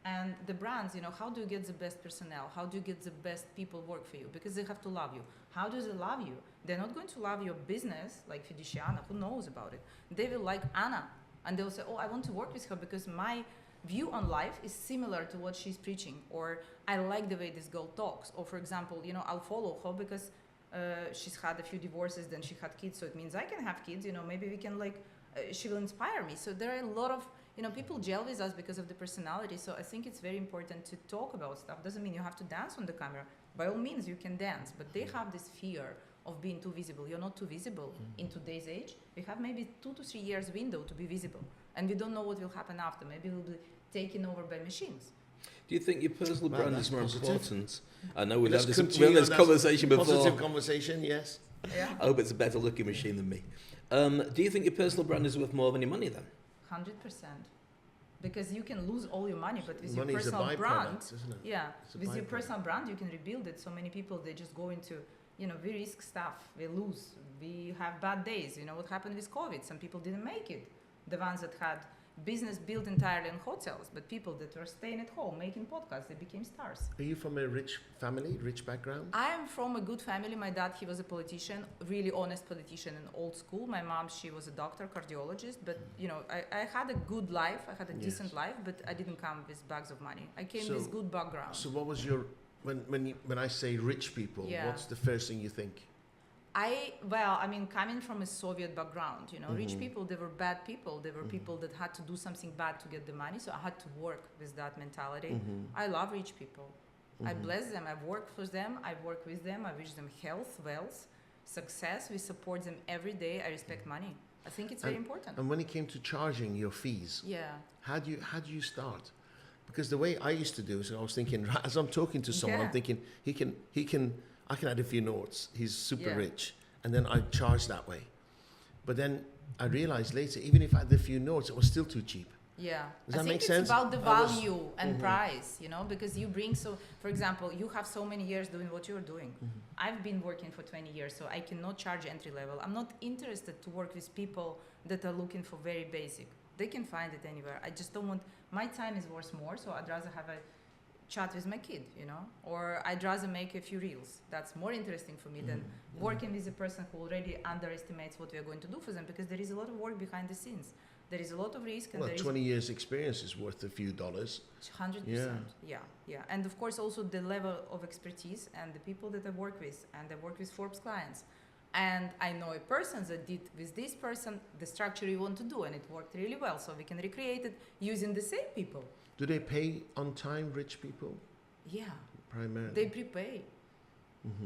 Speaker 1: And the brands, you know, how do you get the best personnel? How do you get the best people work for you? Because they have to love you. How do they love you? They're not going to love your business like Fiduciana, who knows about it. They will like Anna, and they'll say, oh, I want to work with her because my view on life is similar to what she's preaching, or I like the way this girl talks. Or for example, you know, I'll follow her because she's had a few divorces, then she had kids, so it means I can have kids, you know, maybe we can like, she will inspire me. So there are a lot of, you know, people gel with us because of the personality. So I think it's very important to talk about stuff. Doesn't mean you have to dance on the camera. By all means, you can dance, but they have this fear of being too visible. You're not too visible in today's age. We have maybe 2 to 3 years window to be visible, and we don't know what will happen after. Maybe we'll be taken over by machines.
Speaker 4: Do you think your personal
Speaker 2: Wow,
Speaker 4: brand
Speaker 2: that's
Speaker 4: is more
Speaker 2: positive.
Speaker 4: important? I know we've
Speaker 2: Let's
Speaker 4: had
Speaker 2: continue
Speaker 4: this
Speaker 2: on that
Speaker 4: conversation before.
Speaker 2: Positive conversation, yes.
Speaker 1: Yeah,
Speaker 4: I hope it's a better looking machine than me. Do you think your personal brand is worth more than your money then?
Speaker 1: 100%. Because you can lose all your money, but with
Speaker 2: Money
Speaker 1: your
Speaker 2: is a
Speaker 1: personal brand,
Speaker 2: byproduct, isn't it?
Speaker 1: yeah,
Speaker 2: It's a
Speaker 1: with your
Speaker 2: byproduct.
Speaker 1: personal brand, you can rebuild it. So many people, they just go into, you know, we risk stuff, we lose, we have bad days. You know what happened with COVID? Some people didn't make it. The ones that had business built entirely on hotels, but people that were staying at home making podcasts, they became stars.
Speaker 2: Are you from a rich family, rich background?
Speaker 1: I am from a good family. My dad, he was a politician, really honest politician and old school. My mom, she was a doctor, cardiologist, but you know, I had a good life, I had a decent life, but I didn't come with bags of money. I came with good background.
Speaker 2: So what was your, when I say rich people,
Speaker 1: Yeah.
Speaker 2: what's the first thing you think?
Speaker 1: I mean, coming from a Soviet background, you know, rich people, they were bad people. They were people that had to do something bad to get the money. So I had to work with that mentality. I love rich people. I bless them. I work for them. I work with them. I wish them health, wealth, success. We support them every day. I respect money. I think it's very important.
Speaker 2: And when it came to charging your fees,
Speaker 1: Yeah.
Speaker 2: how do you start? Because the way I used to do is I was thinking, as I'm talking to someone, I'm thinking I can add a few notes. He's super rich, and then I charge that way. But then I realized later, even if I had a few notes, it was still too cheap.
Speaker 1: Yeah,
Speaker 2: Does that make
Speaker 1: it's
Speaker 2: sense?
Speaker 1: about the value and price, you know, because you bring, so for example, you have so many years doing what you're doing. I've been working for 20 years, so I cannot charge entry level. I'm not interested to work with people that are looking for very basic. They can find it anywhere. I just don't want, my time is worth more, so I'd rather have a chat with my kid, you know, or I'd rather make a few reels. That's more interesting for me than working with a person who already underestimates what we are going to do for them, because there is a lot of work behind the scenes. There is a lot of risk, and
Speaker 2: Well,
Speaker 1: there
Speaker 2: 20 years experience is worth a few dollars.
Speaker 1: 100%. Yeah. And of course, also the level of expertise and the people that I work with, and I work with Forbes clients. And I know a person that did with this person the structure you want to do, and it worked really well. So we can recreate it using the same people.
Speaker 2: Do they pay on time, rich people?
Speaker 1: Yeah.
Speaker 2: Primarily.
Speaker 1: They prepay.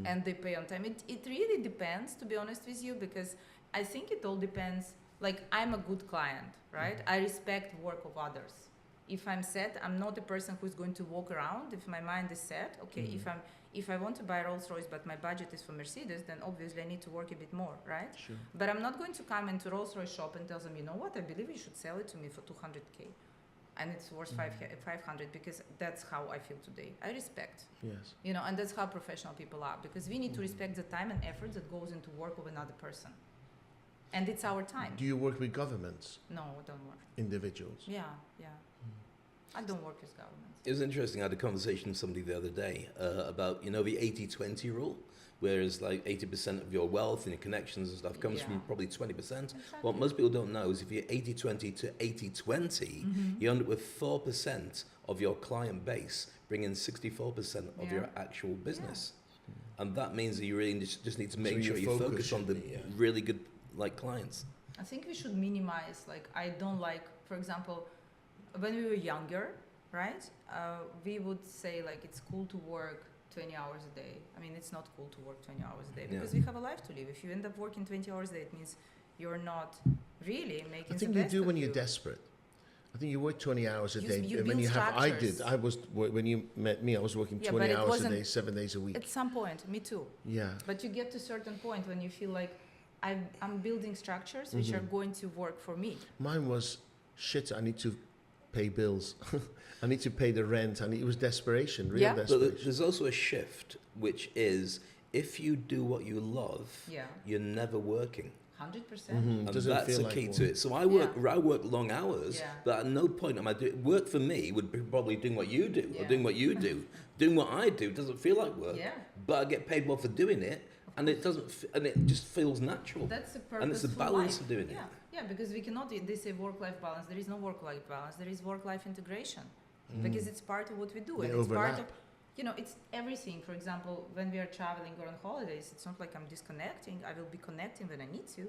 Speaker 1: And they pay on time. It really depends, to be honest with you, because I think it all depends. Like, I'm a good client, right? I respect work of others. If I'm set, I'm not a person who's going to walk around. If my mind is set, okay, if I want to buy Rolls Royce, but my budget is for Mercedes, then obviously I need to work a bit more, right?
Speaker 2: Sure.
Speaker 1: But I'm not going to come into Rolls Royce shop and tell them, you know what, I believe you should sell it to me for 200K. And it's worth 500, because that's how I feel today. I respect,
Speaker 2: Yes.
Speaker 1: you know, and that's how professional people are, because we need to respect the time and effort that goes into work of another person. And it's our time.
Speaker 2: Do you work with governments,
Speaker 1: No, I don't work.
Speaker 2: individuals?
Speaker 1: Yeah. I don't work with governments.
Speaker 4: It was interesting. I had a conversation with somebody the other day about, you know, the 80-20 rule, whereas like 80% of your wealth and your connections and stuff comes from probably 20%. What most people don't know is if you're 80-20 to 80-20, you end up with 4% of your client base bringing 64% of your actual business. And that means that you really just need to make
Speaker 2: So
Speaker 4: sure
Speaker 2: your
Speaker 4: you
Speaker 2: focus
Speaker 4: focus on
Speaker 2: should
Speaker 4: the
Speaker 2: be,
Speaker 4: really good like clients.
Speaker 1: I think we should minimize, like, I don't like, for example, when we were younger, right? We would say like it's cool to work 20 hours a day. I mean, it's not cool to work 20 hours a day because we have a life to live. If you end up working 20 hours a day, it means you're not really making.
Speaker 2: I think you do when you're desperate. I think you work 20 hours a day.
Speaker 1: When you have,
Speaker 2: I did. I was when you met me. I was working 20 hours a day, 7 days a week.
Speaker 1: At some point, me too.
Speaker 2: Yeah.
Speaker 1: But you get to a certain point when you feel like I'm building structures which are going to work for me.
Speaker 2: Mine was shit. I need to pay bills. I need to pay the rent. It was desperation, real desperation.
Speaker 4: But there's also a shift, which is if you do what you love, you're never working.
Speaker 1: 100%.
Speaker 4: And that's the key to it. So I work long hours, but at no point am I doing work. For me would be probably doing what you do or doing what you do. Doing what I do doesn't feel like work, but I get paid well for doing it, and it doesn't, and it just feels natural.
Speaker 1: That's the purpose.
Speaker 4: And it's the balance of doing it.
Speaker 1: Yeah, because we cannot. They say work-life balance. There is no work-life balance. There is work-life integration, because it's part of what we do, and it's part of. It's everything. For example, when we are traveling or on holidays, it's not like I'm disconnecting. I will be connecting when I need to,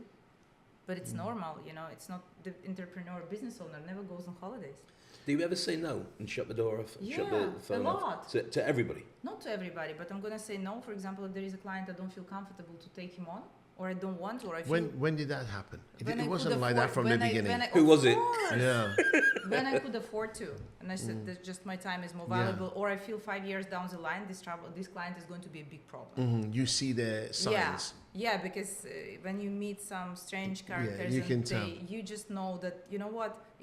Speaker 1: but it's normal. It's not the entrepreneur business owner never goes on holidays.
Speaker 4: Do you ever say no and shut the door off? Shut the phone off to everybody?
Speaker 1: Not to everybody, but I'm gonna say no. For example, if there is a client I don't feel comfortable to take him on, or I don't want to, or I feel.
Speaker 2: When did that happen? It wasn't like that from the beginning.
Speaker 4: Who was it?
Speaker 2: Yeah.
Speaker 1: When I could afford to, and I said that just my time is more valuable, or I feel 5 years down the line, this client is going to be a big problem.
Speaker 2: You see the signs.
Speaker 1: Yeah, because when you meet some strange characters,
Speaker 2: you can tell.
Speaker 1: You just know that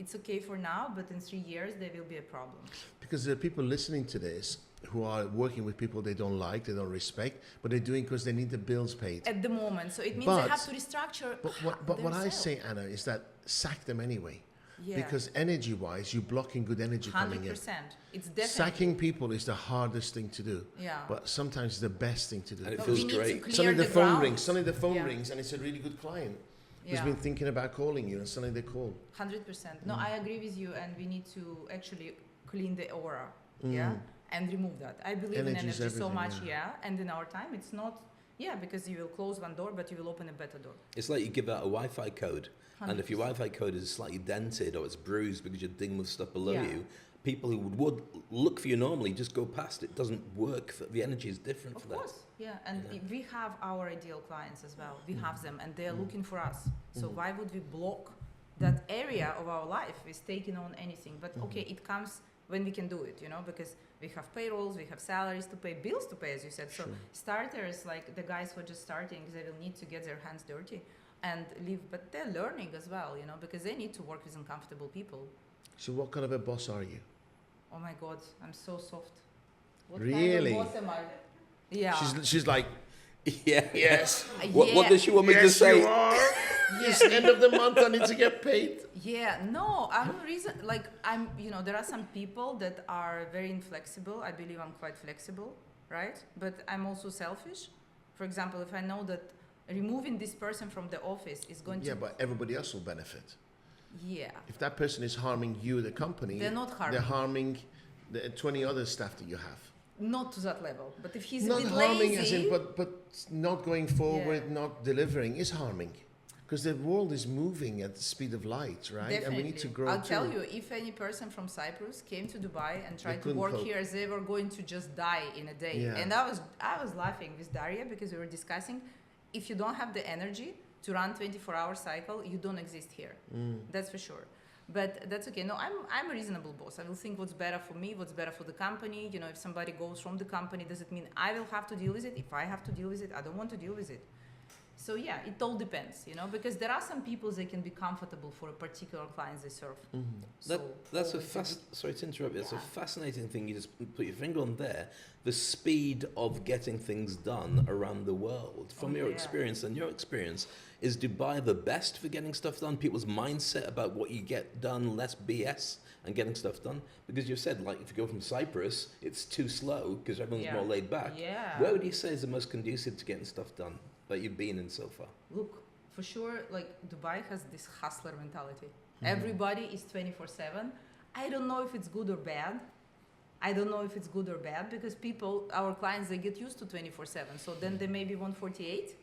Speaker 1: it's okay for now, but in 3 years there will be a problem.
Speaker 2: Because there are people listening to this who are working with people they don't like, they don't respect, but they're doing because they need the bills paid
Speaker 1: at the moment. So it means they have to restructure.
Speaker 2: But what I say, Anna, is that sack them anyway. Yeah. Because energy-wise, you're blocking good energy coming in.
Speaker 1: 100%. It's definitely.
Speaker 2: Sacking people is the hardest thing to do.
Speaker 1: Yeah.
Speaker 2: But sometimes it's the best thing to do.
Speaker 4: And it feels great.
Speaker 2: Suddenly the phone rings. Suddenly the phone rings, and it's a really good client who's been thinking about calling you, and suddenly they call.
Speaker 1: 100%. No, I agree with you, and we need to actually clean the aura. Yeah. And remove that. I believe in energy so much, and in our time, it's not, because you will close one door, but you will open a better door.
Speaker 4: It's like you give out a Wi-Fi code, 100%. And if your Wi-Fi code is slightly dented or it's bruised because you're digging with stuff below you, people who would look for you normally just go past. It doesn't work. The energy is different for that. Of course,
Speaker 1: and we have our ideal clients as well. We have them, and they are looking for us. So why would we block that area of our life with taking on anything? But it comes when we can do it, because we have payrolls, we have salaries to pay, bills to pay, as you said. So starters, like the guys who are just starting, they will need to get their hands dirty and live, but they're learning as well, because they need to work with uncomfortable people.
Speaker 2: So what kind of a boss are you?
Speaker 1: Oh my God, I'm so soft. What
Speaker 2: really?
Speaker 1: kind of boss am I? Yeah.
Speaker 2: She's like,
Speaker 4: yes. What does she want me to say?
Speaker 2: You are. Yes, end of the month, I need to get paid.
Speaker 1: Yeah, no, there are some people that are very inflexible. I believe I'm quite flexible, right? But I'm also selfish. For example, if I know that removing this person from the office is going to...
Speaker 2: Yeah, but everybody else will benefit.
Speaker 1: Yeah.
Speaker 2: If that person is harming you, the company...
Speaker 1: They're not harming.
Speaker 2: They're harming the 20 other staff that you have.
Speaker 1: Not to that level, but if he's
Speaker 2: not
Speaker 1: a bit
Speaker 2: harming
Speaker 1: lazy...
Speaker 2: as in, but not going forward, not delivering is harming. Because the world is moving at the speed of light, right?
Speaker 1: Definitely.
Speaker 2: And we need to grow
Speaker 1: I'll tell you, if any person from Cyprus came to Dubai and tried to work here, they were going to just die in a day. Yeah. And I was laughing with Daria because we were discussing, if you don't have the energy to run 24-hour cycle, you don't exist here. That's for sure. But that's okay. No, I'm a reasonable boss. I will think what's better for me, what's better for the company. If somebody goes from the company, does it mean I will have to deal with it? If I have to deal with it, I don't want to deal with it. So it all depends, because there are some people they can be comfortable for a particular client they serve.
Speaker 4: Sorry to interrupt you. That's a fascinating thing you just put your finger on there. The speed of getting things done around the world. From your experience and your experience, is Dubai the best for getting stuff done? People's mindset about what you get done, less BS and getting stuff done? Because you've said, like, if you go from Cyprus, it's too slow because everyone's more laid back. Yeah. Where would you say is the most conducive to getting stuff done that you've been in so far?
Speaker 1: Look, for sure, like Dubai has this hustler mentality. Everybody is 24/7. I don't know if it's good or bad. Because our clients, they get used to 24/7. So then they maybe want 48,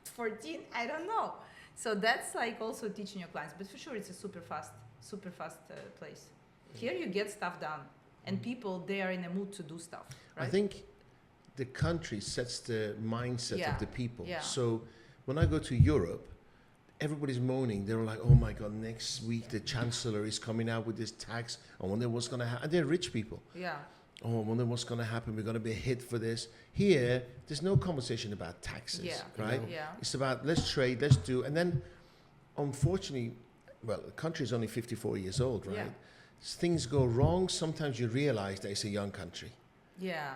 Speaker 1: 14, I don't know. So that's like also teaching your clients. But for sure, it's a super fast super fast place. Here you get stuff done, and people, they are in a mood to do stuff, right?
Speaker 2: I think the country sets the mindset of the people.
Speaker 1: Yeah.
Speaker 2: So when I go to Europe, everybody's moaning. They're like, oh my God, next week the chancellor is coming out with this tax. I wonder what's going to happen. And they're rich people.
Speaker 1: Yeah.
Speaker 2: Oh, I wonder what's going to happen. We're going to be hit for this. Here, there's no conversation about taxes, right?
Speaker 1: Yeah.
Speaker 2: It's about let's trade, let's do. And then, unfortunately, well, the country is only 54 years old, right?
Speaker 1: Yeah.
Speaker 2: Things go wrong. Sometimes you realize that it's a young country.
Speaker 1: Yeah.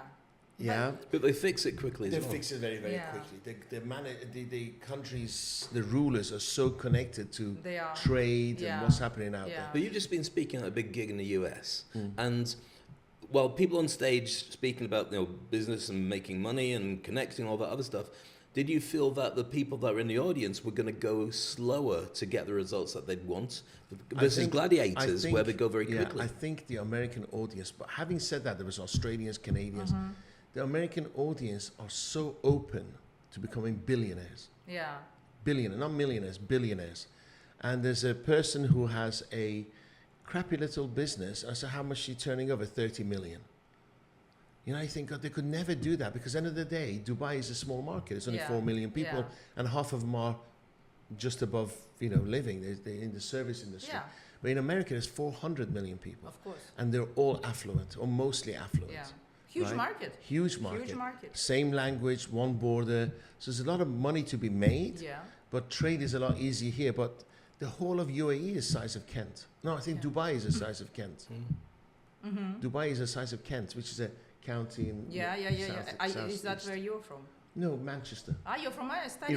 Speaker 2: Yeah.
Speaker 4: But they fix it quickly as
Speaker 2: They
Speaker 4: well.
Speaker 2: fix it very, very
Speaker 1: Yeah.
Speaker 2: quickly. The countries, the rulers are so connected to
Speaker 1: They are.
Speaker 2: trade
Speaker 1: Yeah.
Speaker 2: and what's happening out
Speaker 1: Yeah.
Speaker 4: But you've just been speaking at a big gig in the US,
Speaker 2: there.
Speaker 4: and while people on stage speaking about business and making money and connecting all that other stuff, did you feel that the people that were in the audience were going to go slower to get the results that they'd want versus Gladiators, where they go very quickly?
Speaker 2: I think the American audience, but having said that, there was Australians, Canadians. The American audience are so open to becoming billionaires.
Speaker 1: Yeah.
Speaker 2: Billionaires, not millionaires, billionaires. And there's a person who has a crappy little business. I said, how much is she turning over? 30 million. You know, I think, God, they could never do that because at the end of the day, Dubai is a small market. It's only 4 million people,
Speaker 1: Yeah.
Speaker 2: and half of them are just above, living. They're in the service industry.
Speaker 1: Yeah.
Speaker 2: But in America, there's 400 million people,
Speaker 1: Of course.
Speaker 2: and they're all affluent or mostly affluent.
Speaker 1: Yeah. Huge
Speaker 2: Right?
Speaker 1: market.
Speaker 2: Huge market.
Speaker 1: Huge market.
Speaker 2: Same language, one border. So there's a lot of money to be made,
Speaker 1: Yeah.
Speaker 2: but trade is a lot easier here. But the whole of UAE is the size of Kent. No, I think
Speaker 1: Yeah.
Speaker 2: Dubai is the size of Kent.
Speaker 1: Mm-hmm.
Speaker 2: Dubai is the size of Kent, which is a county in
Speaker 1: Yeah. Is that
Speaker 2: southeast.
Speaker 1: where you're from?
Speaker 2: No, Manchester.
Speaker 1: You're from I studied.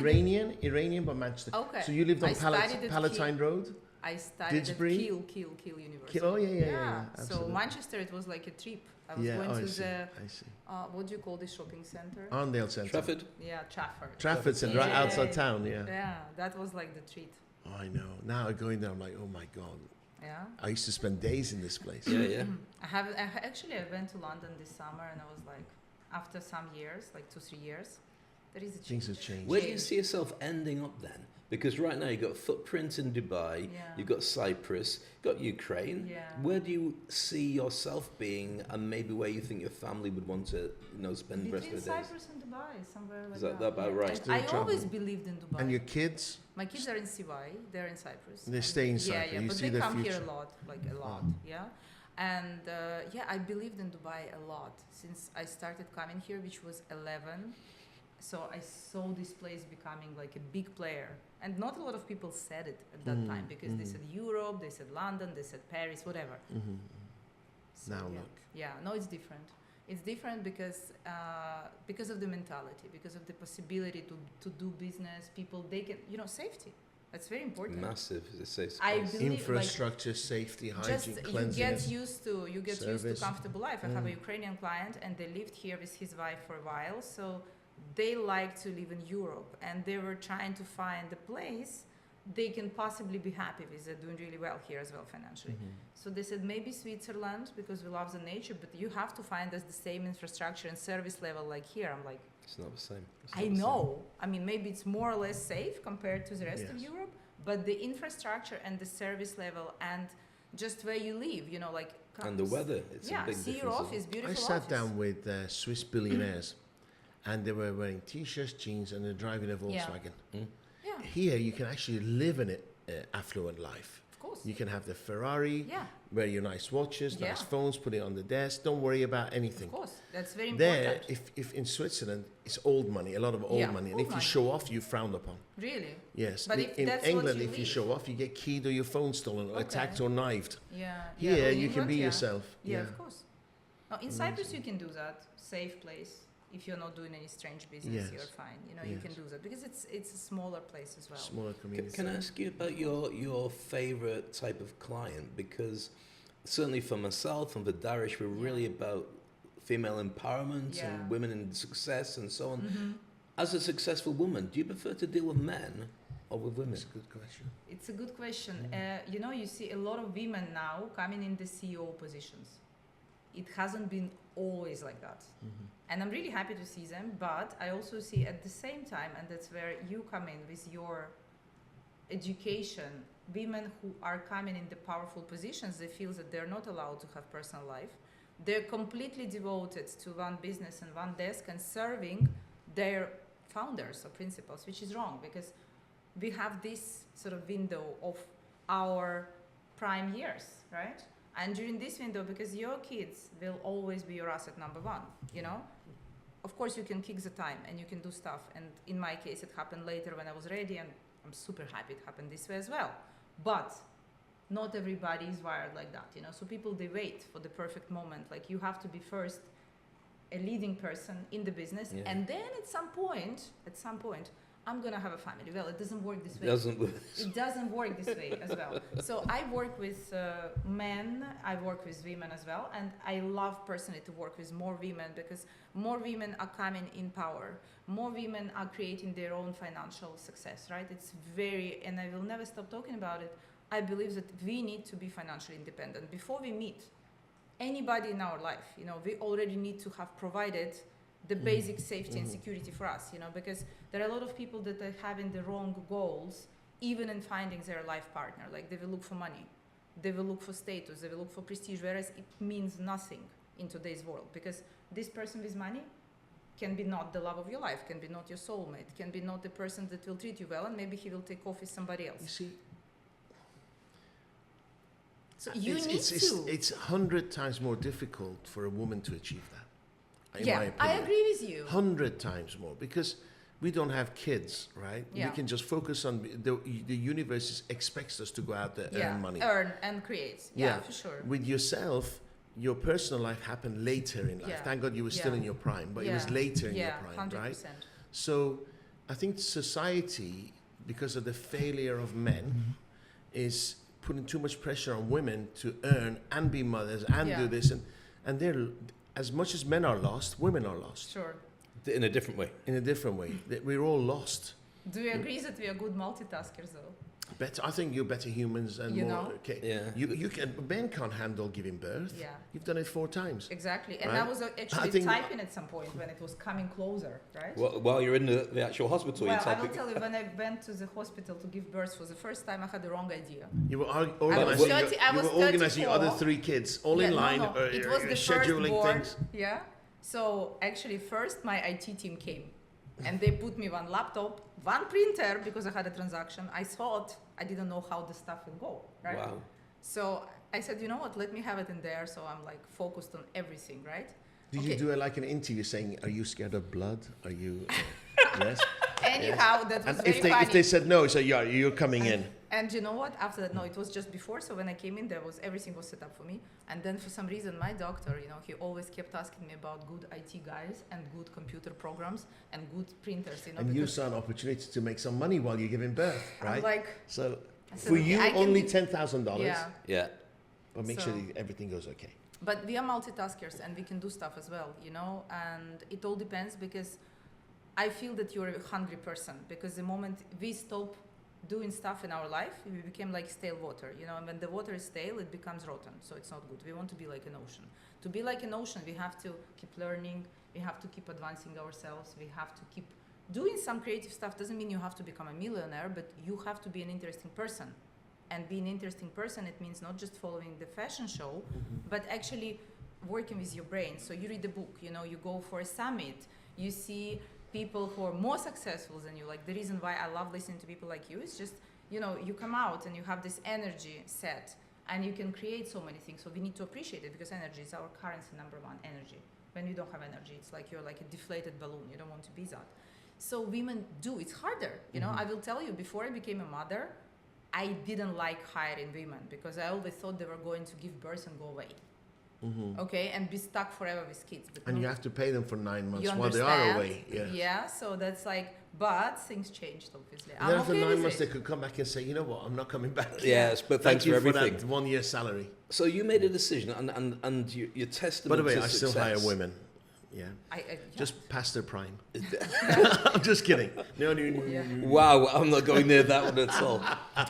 Speaker 2: Iranian, but Manchester.
Speaker 1: Okay.
Speaker 2: So you lived on
Speaker 1: I studied at
Speaker 2: Palatine Road?
Speaker 1: I studied
Speaker 2: Didsbury?
Speaker 1: at Kiel University.
Speaker 2: Oh, yeah.
Speaker 1: So
Speaker 2: Absolutely.
Speaker 1: Manchester, it was like a trip. I was
Speaker 2: Yeah,
Speaker 1: going
Speaker 2: I
Speaker 1: to
Speaker 2: see.
Speaker 1: the
Speaker 2: I see.
Speaker 1: what do you call this shopping center?
Speaker 2: Arndale Centre.
Speaker 4: Trafford?
Speaker 1: Yeah, Trafford.
Speaker 2: Trafford Centre, right
Speaker 1: Yeah.
Speaker 2: outside town, yeah.
Speaker 1: Yeah, that was like the treat.
Speaker 2: Oh, I know. Now going there, I'm like, oh my God.
Speaker 1: Yeah.
Speaker 2: I used to spend days in this place.
Speaker 4: Yeah.
Speaker 1: Actually, I went to London this summer, and I was like, after some years, like 2-3 years, there is a change.
Speaker 2: Things have changed.
Speaker 4: Where do you see yourself ending up then? Because right now you've got a footprint in Dubai,
Speaker 1: Yeah.
Speaker 4: you've got Cyprus, you've got Ukraine.
Speaker 1: Yeah.
Speaker 4: Where do you see yourself being, and maybe where you think your family would want to, spend the rest
Speaker 1: Between
Speaker 4: of their days?
Speaker 1: Cyprus and Dubai, somewhere like
Speaker 4: Is that
Speaker 1: that.
Speaker 4: about
Speaker 1: yeah.
Speaker 4: right?
Speaker 1: And
Speaker 2: Still
Speaker 1: I
Speaker 2: travel.
Speaker 1: always believed in Dubai.
Speaker 2: And your kids?
Speaker 1: My kids are in CY, they're in Cyprus.
Speaker 2: They
Speaker 1: And-
Speaker 2: stay in Cyprus.
Speaker 1: Yeah,
Speaker 2: You
Speaker 1: but
Speaker 2: see
Speaker 1: they
Speaker 2: their
Speaker 1: come here
Speaker 2: future.
Speaker 1: a lot, like a lot, yeah. And I believed in Dubai a lot since I started coming here, which was 11. So I saw this place becoming like a big player. And not a lot of people said it at that time because they said Europe, they said London, they said Paris, whatever. So,
Speaker 2: Now
Speaker 1: yeah.
Speaker 2: look.
Speaker 1: Yeah, no, it's different. It's different because of the mentality, because of the possibility to do business. People, they can, safety. That's very important.
Speaker 4: Massive, as it says.
Speaker 1: I believe,
Speaker 2: Infrastructure, safety, hygiene,
Speaker 1: just you
Speaker 2: cleanliness.
Speaker 1: get used to
Speaker 2: service.
Speaker 1: comfortable life. I have a Ukrainian client, and they lived here with his wife for a while, so they like to live in Europe, and they were trying to find a place they can possibly be happy with. They're doing really well here as well financially. So they said maybe Switzerland because we love the nature, but you have to find us the same infrastructure and service level like here. I'm like,
Speaker 4: It's not the same.
Speaker 1: I know. I mean, maybe it's more or less safe compared to the rest of
Speaker 2: Yes.
Speaker 1: Europe, but the infrastructure and the service level and just where you live, like.
Speaker 4: And the weather, it's a big
Speaker 1: see your
Speaker 4: difference.
Speaker 1: office,
Speaker 2: I
Speaker 1: beautiful
Speaker 2: sat
Speaker 1: office.
Speaker 2: down with Swiss billionaires, and they were wearing T-shirts, jeans, and they're driving a Volkswagen.
Speaker 1: Yeah,
Speaker 2: Here, you can actually live an affluent life.
Speaker 1: of course.
Speaker 2: You can have the Ferrari,
Speaker 1: Yeah,
Speaker 2: wear your nice watches,
Speaker 1: Yeah.
Speaker 2: nice phones, put it on the desk. Don't worry about anything.
Speaker 1: of course. That's very
Speaker 2: There,
Speaker 1: important.
Speaker 2: if in Switzerland, it's old money, a lot of old
Speaker 1: Yeah,
Speaker 2: money, and
Speaker 1: old
Speaker 2: if you
Speaker 1: money.
Speaker 2: show off, you're frowned upon.
Speaker 1: Really?
Speaker 2: Yes,
Speaker 1: But
Speaker 2: in,
Speaker 1: if
Speaker 2: in
Speaker 1: that's what
Speaker 2: England,
Speaker 1: you
Speaker 2: if you
Speaker 1: live-
Speaker 2: show off, you get keyed or your phone stolen or
Speaker 1: Okay.
Speaker 2: attacked or knifed.
Speaker 1: Yeah.
Speaker 2: Here,
Speaker 1: in
Speaker 2: you can
Speaker 1: England,
Speaker 2: be
Speaker 1: yeah.
Speaker 2: yourself.
Speaker 1: Yeah, of course. No, in Cyprus you can do that. Safe place. If you're not doing any strange business,
Speaker 2: Yes.
Speaker 1: you're fine. You can
Speaker 2: Yes.
Speaker 1: do that because it's a smaller place as well.
Speaker 2: Smaller community.
Speaker 4: Can I ask you about your favorite type of client? Because certainly for myself and for Dariush, we're really about female empowerment
Speaker 1: Yeah.
Speaker 4: and women in success and so on.
Speaker 1: Mm-hmm.
Speaker 4: As a successful woman, do you prefer to deal with men or with women?
Speaker 2: That's a good question.
Speaker 1: It's a good question. You see a lot of women now coming in the CEO positions. It hasn't been always like that. And I'm really happy to see them, but I also see at the same time, and that's where you come in with your education women who are coming in the powerful positions, they feel that they're not allowed to have personal life. They're completely devoted to one business and one desk and serving their founders or principals, which is wrong, because we have this sort of window of our prime years, right? And during this window, because your kids will always be your asset number one, you know? Of course, you can kick the time and you can do stuff. And in my case, it happened later when I was ready, and I'm super happy it happened this way as well. But not everybody is wired like that, you know? So people, they wait for the perfect moment. Like, you have to be first a leading person in the business, and then at some point, I'm gonna have a family. Well, it doesn't work this way. It doesn't work this way as well. So I work with men, I work with women as well, and I love personally to work with more women, because more women are coming in power. More women are creating their own financial success, right? It's very, and I will never stop talking about it. I believe that we need to be financially independent. Before we meet anybody in our life, you know, we already need to have provided the basic safety and security for us, you know, because there are a lot of people that are having the wrong goals, even in finding their life partner. Like, they will look for money, they will look for status, they will look for prestige, whereas it means nothing in today's world, because this person with money can be not the love of your life, can be not your soulmate, can be not the person that will treat you well, and maybe he will take off with somebody else.
Speaker 2: You see,
Speaker 1: so you need to.
Speaker 2: It's 100 times more difficult for a woman to achieve that. In
Speaker 1: Yeah,
Speaker 2: my opinion.
Speaker 1: I agree with you.
Speaker 2: 100 times more, because we don't have kids, right?
Speaker 1: Yeah.
Speaker 2: We can just focus on the universe expects us to go out there, earn money.
Speaker 1: Earn and create. Yeah, for sure.
Speaker 2: With yourself, your personal life happened later in life.
Speaker 1: Yeah.
Speaker 2: Thank God you were still in your prime, but it was later in your prime,
Speaker 1: 100%.
Speaker 2: right? So I think society, because of the failure of men, is putting too much pressure on women to earn and be mothers and do this, and they're, as much as men are lost, women are lost.
Speaker 1: Sure.
Speaker 4: In a different way.
Speaker 2: In a different way. We're all lost.
Speaker 1: Do you agree that we are good multitaskers, though?
Speaker 2: Better, I think you're better humans and
Speaker 1: You
Speaker 2: more.
Speaker 1: know?
Speaker 2: Okay.
Speaker 4: Yeah.
Speaker 2: You can. Men can't handle giving birth.
Speaker 1: Yeah.
Speaker 2: You've done it 4 times.
Speaker 1: Exactly. And
Speaker 2: Right?
Speaker 1: I was actually typing at some point when it was coming closer, right?
Speaker 4: While you're in the actual hospital,
Speaker 1: Well,
Speaker 4: you're
Speaker 1: I will
Speaker 4: typing.
Speaker 1: tell you, when I went to the hospital to give birth for the first time, I had the wrong idea.
Speaker 2: You were
Speaker 1: I
Speaker 2: organizing.
Speaker 1: was
Speaker 2: organizing your other
Speaker 1: 34.
Speaker 2: 3 kids all in line.
Speaker 1: No. It was the
Speaker 2: scheduling
Speaker 1: firstborn.
Speaker 2: things.
Speaker 1: Yeah. So actually, first my IT team came, and they put me one laptop, one printer, because I had a transaction. I thought, I didn't know how the stuff will go, right?
Speaker 4: Wow.
Speaker 1: So I said, you know what, let me have it in there. So I'm like focused on everything, right?
Speaker 2: Did you do like an interview saying, "Are you scared of blood? Are you?" Yes.
Speaker 1: Anyhow, that was
Speaker 2: And
Speaker 1: very funny.
Speaker 2: if they said no, so yeah, you're coming in.
Speaker 1: And you know what? After that, no, it was just before. So when I came in, everything was set up for me. And then for some reason, my doctor, you know, he always kept asking me about good IT guys and good computer programs and good printers, you know.
Speaker 2: And you saw an opportunity to make some money while you're giving birth, right?
Speaker 1: I'm like,
Speaker 2: so
Speaker 1: I said,
Speaker 2: for
Speaker 1: okay,
Speaker 2: you,
Speaker 1: I can
Speaker 2: only
Speaker 1: be-
Speaker 2: $10,000.
Speaker 1: yeah.
Speaker 4: Yeah.
Speaker 2: But make
Speaker 1: So-
Speaker 2: sure everything goes okay.
Speaker 1: But we are multitaskers and we can do stuff as well, you know, and it all depends, because I feel that you're a hungry person, because the moment we stop doing stuff in our life, we became like stale water, you know, and when the water is stale, it becomes rotten, so it's not good. We want to be like an ocean. To be like an ocean, we have to keep learning, we have to keep advancing ourselves, we have to keep doing some creative stuff. Doesn't mean you have to become a millionaire, but you have to be an interesting person. And being an interesting person, it means not just following the fashion show, but actually working with your brain. So you read the book, you know, you go for a summit, you see people who are more successful than you. Like, the reason why I love listening to people like you is just, you know, you come out and you have this energy set and you can create so many things. So we need to appreciate it, because energy is our currency number 1, energy. When you don't have energy, it's like you're like a deflated balloon. You don't want to be that. So women do, it's harder. You know, I will tell you, before I became a mother, I didn't like hiring women, because I always thought they were going to give birth and go away. Okay, and be stuck forever with kids. But
Speaker 2: And you have to pay them for 9 months
Speaker 1: you
Speaker 2: while they are
Speaker 1: understand?
Speaker 2: away. Yeah.
Speaker 1: Yeah, so that's like, but things changed, obviously.
Speaker 2: And then
Speaker 1: I'm
Speaker 2: after
Speaker 1: okay
Speaker 2: 9
Speaker 1: with
Speaker 2: months,
Speaker 1: it.
Speaker 2: they could come back and say, you know what, I'm not coming back.
Speaker 4: Yes, but
Speaker 2: Thank
Speaker 4: thanks
Speaker 2: you
Speaker 4: for everything.
Speaker 2: that 1 year salary.
Speaker 4: So you made a decision, and your testament
Speaker 2: By the way,
Speaker 4: to
Speaker 2: I still
Speaker 4: success.
Speaker 2: hire women. Yeah.
Speaker 1: Yeah.
Speaker 2: Just past their prime. I'm just kidding. No.
Speaker 1: Yeah.
Speaker 4: Wow, I'm not going near that one at all.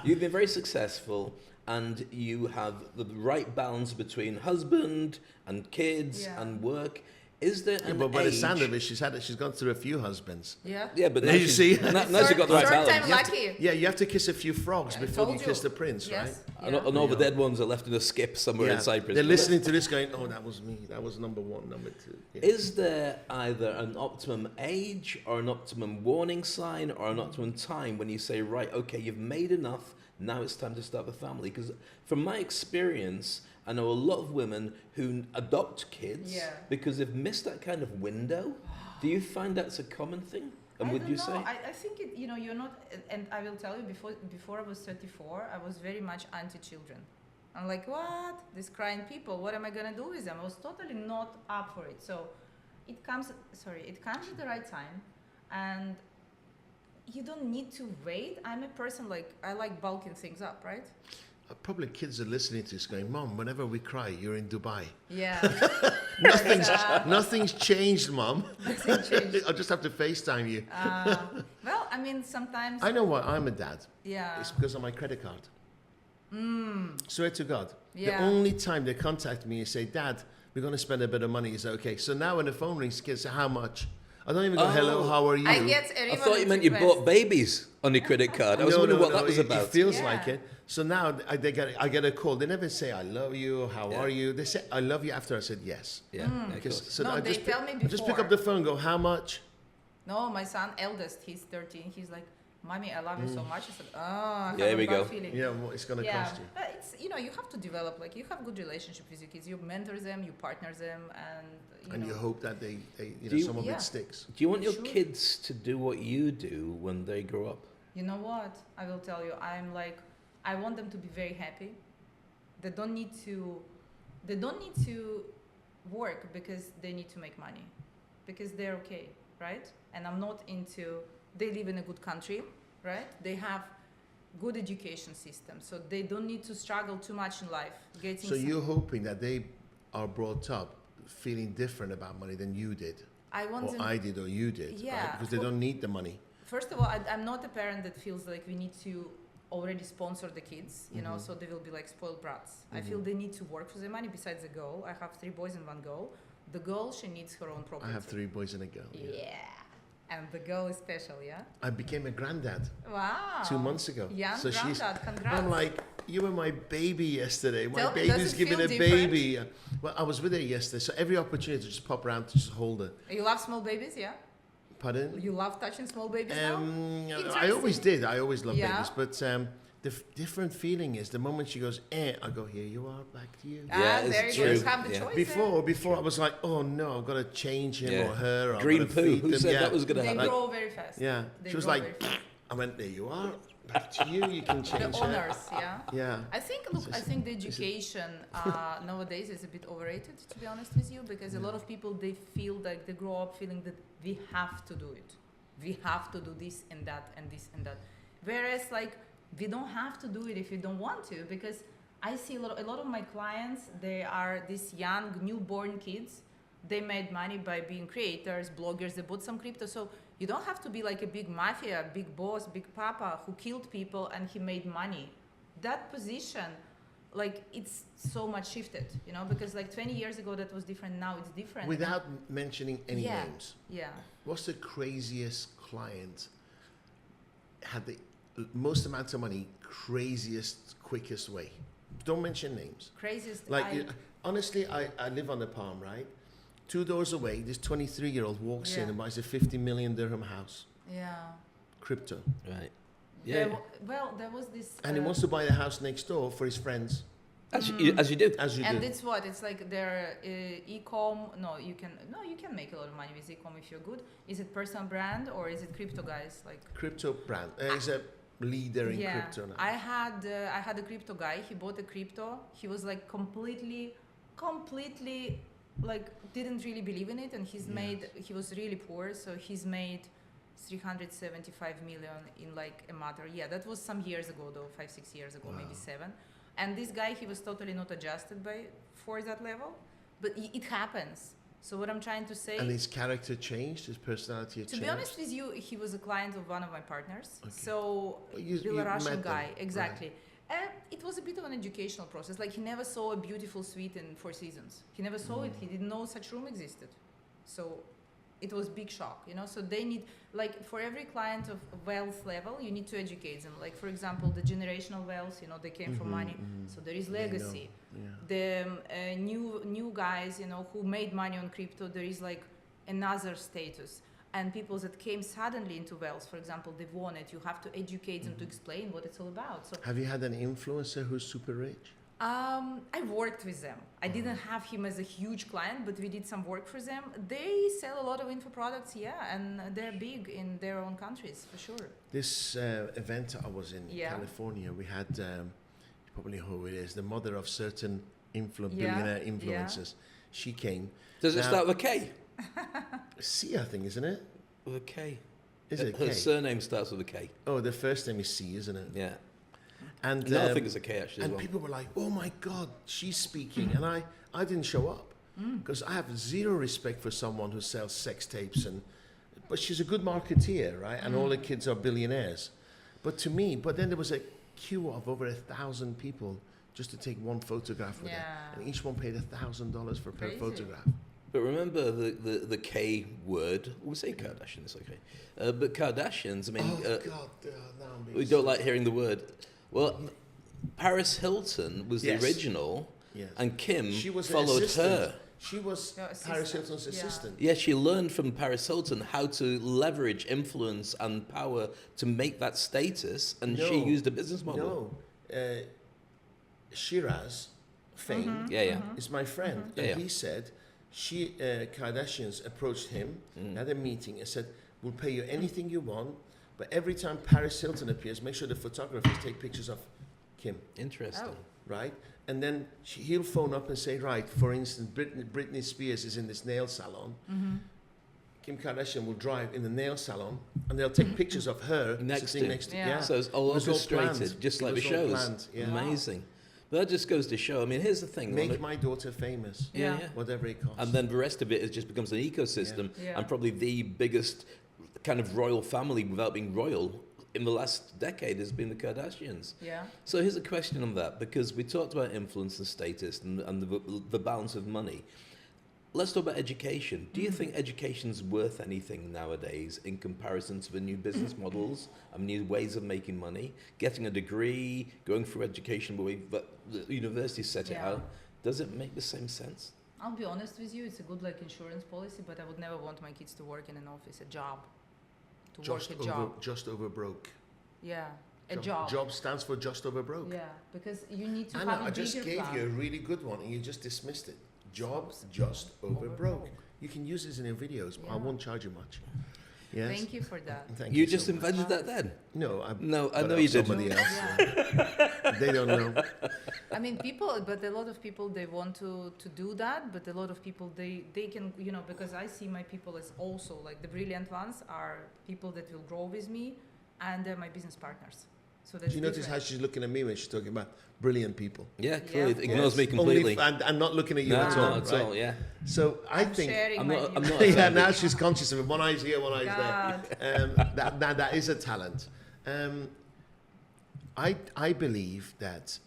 Speaker 4: You've been very successful, and you have the right balance between husband and kids
Speaker 1: Yeah.
Speaker 4: and work. Is there
Speaker 2: Yeah,
Speaker 4: an
Speaker 2: but by the
Speaker 4: age?
Speaker 2: sound of it, she's gone through a few husbands.
Speaker 1: Yeah.
Speaker 4: Yeah, but
Speaker 2: Now
Speaker 4: now
Speaker 2: you
Speaker 4: she's-
Speaker 2: see?
Speaker 4: now she's got the right
Speaker 1: Third
Speaker 4: balance.
Speaker 1: time
Speaker 2: You have to-
Speaker 1: lucky.
Speaker 2: yeah, you have to kiss a few frogs
Speaker 1: I
Speaker 2: before you
Speaker 1: told
Speaker 2: kiss the prince, right?
Speaker 1: Yes.
Speaker 4: And all the dead ones are left in a skip somewhere in Cyprus.
Speaker 2: They're
Speaker 4: But
Speaker 2: listening to this going, oh, that was me. That was number one, number two. Yeah.
Speaker 4: Is there either an optimum age or an optimum warning sign or an optimum time when you say, right, okay, you've made enough, now it's time to start a family? Because from my experience, I know a lot of women who adopt kids
Speaker 1: Yeah.
Speaker 4: because they've missed that kind of window. Do you find that's a common thing? And
Speaker 1: I
Speaker 4: would
Speaker 1: don't
Speaker 4: you
Speaker 1: know.
Speaker 4: say?
Speaker 1: I think it, you're not, and I will tell you, before I was 34, I was very much anti-children. I'm like, what? These crying people, what am I gonna do with them? I was totally not up for it. So it comes at the right time, and you don't need to wait. I'm a person, like, I like bulking things up, right?
Speaker 2: Probably kids are listening to this going, Mom, whenever we cry, you're in Dubai.
Speaker 1: Yeah.
Speaker 2: Nothing's changed, Mom.
Speaker 1: Nothing changed.
Speaker 2: I'll just have to FaceTime you.
Speaker 1: Well, I mean, sometimes.
Speaker 2: I know why I'm a dad.
Speaker 1: Yeah.
Speaker 2: It's because of my credit card. Swear to God. The
Speaker 1: Yeah.
Speaker 2: only time they contact me and say, Dad, we're going to spend a bit of money. Is that okay? So now when the phone rings, kids say, how much? I don't even go, hello,
Speaker 4: Oh.
Speaker 2: how are you?
Speaker 1: I get a
Speaker 4: I thought you meant you
Speaker 1: request.
Speaker 4: bought babies on your credit card. I was wondering what that was about.
Speaker 2: It feels
Speaker 1: Yeah.
Speaker 2: like it. So now I get a call. They never say, I love you, how
Speaker 4: Yeah.
Speaker 2: are you? They say, I love you after I said yes.
Speaker 4: Yeah, of
Speaker 2: Because,
Speaker 4: course.
Speaker 2: so
Speaker 1: No,
Speaker 2: I
Speaker 1: they tell me
Speaker 2: I just pick
Speaker 1: before.
Speaker 2: up the phone and go, how much?
Speaker 1: No, my son, eldest, he's 13. He's like, Mommy, I love you so much. I said, oh, I have
Speaker 4: Yeah, here
Speaker 1: a
Speaker 4: we
Speaker 1: bad
Speaker 4: go.
Speaker 1: feeling.
Speaker 2: Yeah, what it's going to
Speaker 1: Yeah,
Speaker 2: cost you.
Speaker 1: but it's, you have to develop, like, you have good relationship with your kids. You mentor them, you partner them, and,
Speaker 2: And you hope that they
Speaker 4: Do you-
Speaker 2: some of
Speaker 1: Yeah.
Speaker 2: it sticks.
Speaker 4: Do you want your
Speaker 1: Sure.
Speaker 4: kids to do what you do when they grow up?
Speaker 1: You know what? I will tell you. I'm like, I want them to be very happy. They don't need to work because they need to make money, because they're okay, right? And I'm not into. They live in a good country, right? They have good education system, so they don't need to struggle too much in life.
Speaker 2: So you're hoping that they are brought up feeling different about money than you did,
Speaker 1: I want
Speaker 2: or
Speaker 1: them.
Speaker 2: I did, or you did,
Speaker 1: Yeah,
Speaker 2: right? Because they
Speaker 1: for-
Speaker 2: don't need the money.
Speaker 1: First of all, I'm not a parent that feels like we need to already sponsor the kids, so they will be like spoiled brats. I feel they need to work for their money. Besides the girl, I have 3 boys and 1 girl. The girl, she needs her own property.
Speaker 2: I have 3 boys and a girl.
Speaker 1: Yeah. And the girl is special, yeah?
Speaker 2: I became a granddad
Speaker 1: Wow.
Speaker 2: 2 months ago.
Speaker 1: Young
Speaker 2: so
Speaker 1: granddad, congrats.
Speaker 2: I'm like, you were my baby yesterday. My
Speaker 1: Tell me,
Speaker 2: baby's
Speaker 1: does it
Speaker 2: giving
Speaker 1: feel
Speaker 2: a
Speaker 1: different?
Speaker 2: baby. Well, I was with her yesterday, so every opportunity to just pop around to just hold her.
Speaker 1: You love small babies, yeah?
Speaker 2: Pardon?
Speaker 1: You love touching small babies now?
Speaker 2: I always did. I always loved
Speaker 1: Yeah.
Speaker 2: babies. But the different feeling is the moment she goes, I go, here you are, back to you.
Speaker 4: Yeah, it's
Speaker 1: there you go.
Speaker 4: true.
Speaker 1: You have the
Speaker 4: Yeah.
Speaker 1: choice.
Speaker 2: Before I was like, oh no, I've got to change him
Speaker 4: Yeah.
Speaker 2: or her. Or
Speaker 4: Green
Speaker 2: I've got to
Speaker 4: poo.
Speaker 2: feed
Speaker 4: Who
Speaker 2: them.
Speaker 4: said
Speaker 2: Yeah.
Speaker 4: that was going to
Speaker 1: They
Speaker 4: happen?
Speaker 1: grow very fast.
Speaker 2: Yeah.
Speaker 1: They
Speaker 2: She was
Speaker 1: grow
Speaker 2: like,
Speaker 1: very fast.
Speaker 2: I went, there you are, back to you. You can change
Speaker 1: The
Speaker 2: her.
Speaker 1: honors, yeah?
Speaker 2: Yeah.
Speaker 1: I think the education nowadays is a bit overrated, to be honest with you, because a lot of people, they feel like they grow up feeling that we have to do it. We have to do this and that and this and that. Whereas, like, we don't have to do it if you don't want to, because I see a lot of my clients, they are these young, newborn kids. They made money by being creators, bloggers, they bought some crypto. So you don't have to be like a big mafia, big boss, big papa who killed people and he made money. That position, like, it's so much shifted, because like 20 years ago that was different, now it's different.
Speaker 2: Without mentioning any
Speaker 1: Yeah.
Speaker 2: names,
Speaker 1: Yeah.
Speaker 2: what's the craziest client had the most amount of money, craziest, quickest way? Don't mention names.
Speaker 1: Craziest.
Speaker 2: Like, honestly, I live on the Palm, right? 2 doors away, this 23-year-old walks in
Speaker 1: Yeah.
Speaker 2: and buys a 50 million dirham house,
Speaker 1: Yeah.
Speaker 2: crypto.
Speaker 4: Right.
Speaker 1: There,
Speaker 4: Yeah.
Speaker 1: there was this.
Speaker 2: And he wants to buy the house next door for his friends,
Speaker 4: As you do.
Speaker 2: as you
Speaker 1: And
Speaker 2: do.
Speaker 1: it's what? It's like their e-com. No, you can make a lot of money with e-com if you're good. Is it personal brand or is it crypto guys? Like,
Speaker 2: Crypto brand. He's a leader in crypto now.
Speaker 1: I had a crypto guy. He bought a crypto. He was like completely like didn't really believe in it, and he was really poor, so he's made 375 million in like a matter. Yeah, that was some years ago though, 5-6 years ago, maybe 7. And this guy, he was totally not adjusted for that level, but it happens. So what I'm trying to say.
Speaker 2: And his character changed, his personality had
Speaker 1: To
Speaker 2: changed.
Speaker 1: be honest with you, he was a client of one of my partners.
Speaker 2: Okay.
Speaker 1: So,
Speaker 2: You
Speaker 1: Belarusian
Speaker 2: met them,
Speaker 1: guy,
Speaker 2: right.
Speaker 1: exactly. And it was a bit of an educational process. Like, he never saw a beautiful suite in Four Seasons. He never saw it. He didn't know such room existed. So it was big shock, you know. So they need, like, for every client of wealth level, you need to educate them. Like, for example, the generational wealth, you know, they came from money, so there is legacy. The new guys, you know, who made money on crypto, there is like another status. And people that came suddenly into wealth, for example, they won it. You have to educate them to explain what it's all about. So
Speaker 2: have you had an influencer who's super rich?
Speaker 1: I worked with them. I didn't have him as a huge client, but we did some work for them. They sell a lot of info products, and they're big in their own countries, for sure.
Speaker 2: This event I was in California, we had, you probably know who it is, the mother of certain billionaire influencers. She came.
Speaker 4: Does it start with a K?
Speaker 2: C, I think, isn't it?
Speaker 4: With a K.
Speaker 2: Is it
Speaker 4: Her
Speaker 2: K?
Speaker 4: surname starts with a K.
Speaker 2: Oh, the first name is C, isn't it?
Speaker 4: Yeah.
Speaker 2: And
Speaker 4: no, I think it's a K actually.
Speaker 2: And
Speaker 4: as well.
Speaker 2: people were like, "Oh my God, she's speaking," and I didn't show up because I have zero respect for someone who sells sex tapes, but she's a good marketeer, right? And all the kids are billionaires. But to me, then there was a queue of over 1,000 people just to take one photograph with her, and each one paid $1,000 per photograph.
Speaker 4: But remember the K word. We say Kardashian, it's okay. But Kardashians, I mean, we don't like hearing the word. Well, Paris Hilton was the original, and Kim followed her.
Speaker 2: She was Paris Hilton's assistant.
Speaker 4: Yeah, she learned from Paris Hilton how to leverage influence and power to make that status, and she used a business model.
Speaker 2: No, Shiraz, Fame, is my friend, and he said, Kardashians approached him at a meeting and said, "We'll pay you anything you want, but every time Paris Hilton appears, make sure the photographers take pictures of Kim."
Speaker 4: Interesting.
Speaker 2: Right? And then he'll phone up and say, right, for instance, Britney Spears is in this nail salon. Kim Kardashian will drive in the nail salon, and they'll take pictures of her sitting next to.
Speaker 1: Yeah.
Speaker 4: So it's all orchestrated, just like the shows.
Speaker 2: Planned,
Speaker 4: Amazing. But that just goes to show, I mean, here's the thing.
Speaker 2: Make my daughter famous. Whatever it costs.
Speaker 4: And then the rest of it just becomes an ecosystem, and probably the biggest kind of royal family without being royal in the last decade has been the Kardashians.
Speaker 1: Yeah.
Speaker 4: So here's a question on that, because we talked about influence and status and the balance of money. Let's talk about education. Do you think education's worth anything nowadays in comparison to the new business models and new ways of making money? Getting a degree, going through education the way that the university set it out, does it make the same sense?
Speaker 1: I'll be honest with you, it's a good like insurance policy, but I would never want my kids to work in an office, a job.
Speaker 2: Just over broke.
Speaker 1: Yeah, a job.
Speaker 2: Job stands for just over broke.
Speaker 1: Yeah, because you need to
Speaker 2: Anna,
Speaker 1: have a
Speaker 2: I just
Speaker 1: bigger
Speaker 2: gave
Speaker 1: plan.
Speaker 2: you a really good one and you just dismissed it. Job just over broke. You can use this in your videos, but I won't charge you much. Yes?
Speaker 1: Thank you for that.
Speaker 2: Thank
Speaker 4: You
Speaker 2: so
Speaker 4: just
Speaker 2: much.
Speaker 4: invented that then?
Speaker 2: No,
Speaker 4: I know
Speaker 2: got
Speaker 4: you
Speaker 2: somebody
Speaker 4: didn't.
Speaker 2: else. They don't know.
Speaker 1: I mean, a lot of people, they want to do that, but a lot of people, they can, you know, because I see my people as also, like the brilliant ones are people that will grow with me, and they're my business partners. So that's
Speaker 2: Do you notice how she's looking at me when she's talking about brilliant people?
Speaker 4: Yeah, clearly
Speaker 1: Yeah.
Speaker 4: ignores me completely.
Speaker 2: And not looking at you at all.
Speaker 4: Not at all, yeah.
Speaker 2: So I think...
Speaker 1: sharing
Speaker 4: I'm
Speaker 1: my
Speaker 4: not- I'm
Speaker 1: views.
Speaker 4: not-
Speaker 2: Yeah, now she's conscious of it. One eye's here, one eye's
Speaker 1: God.
Speaker 2: there. That is a talent. I believe that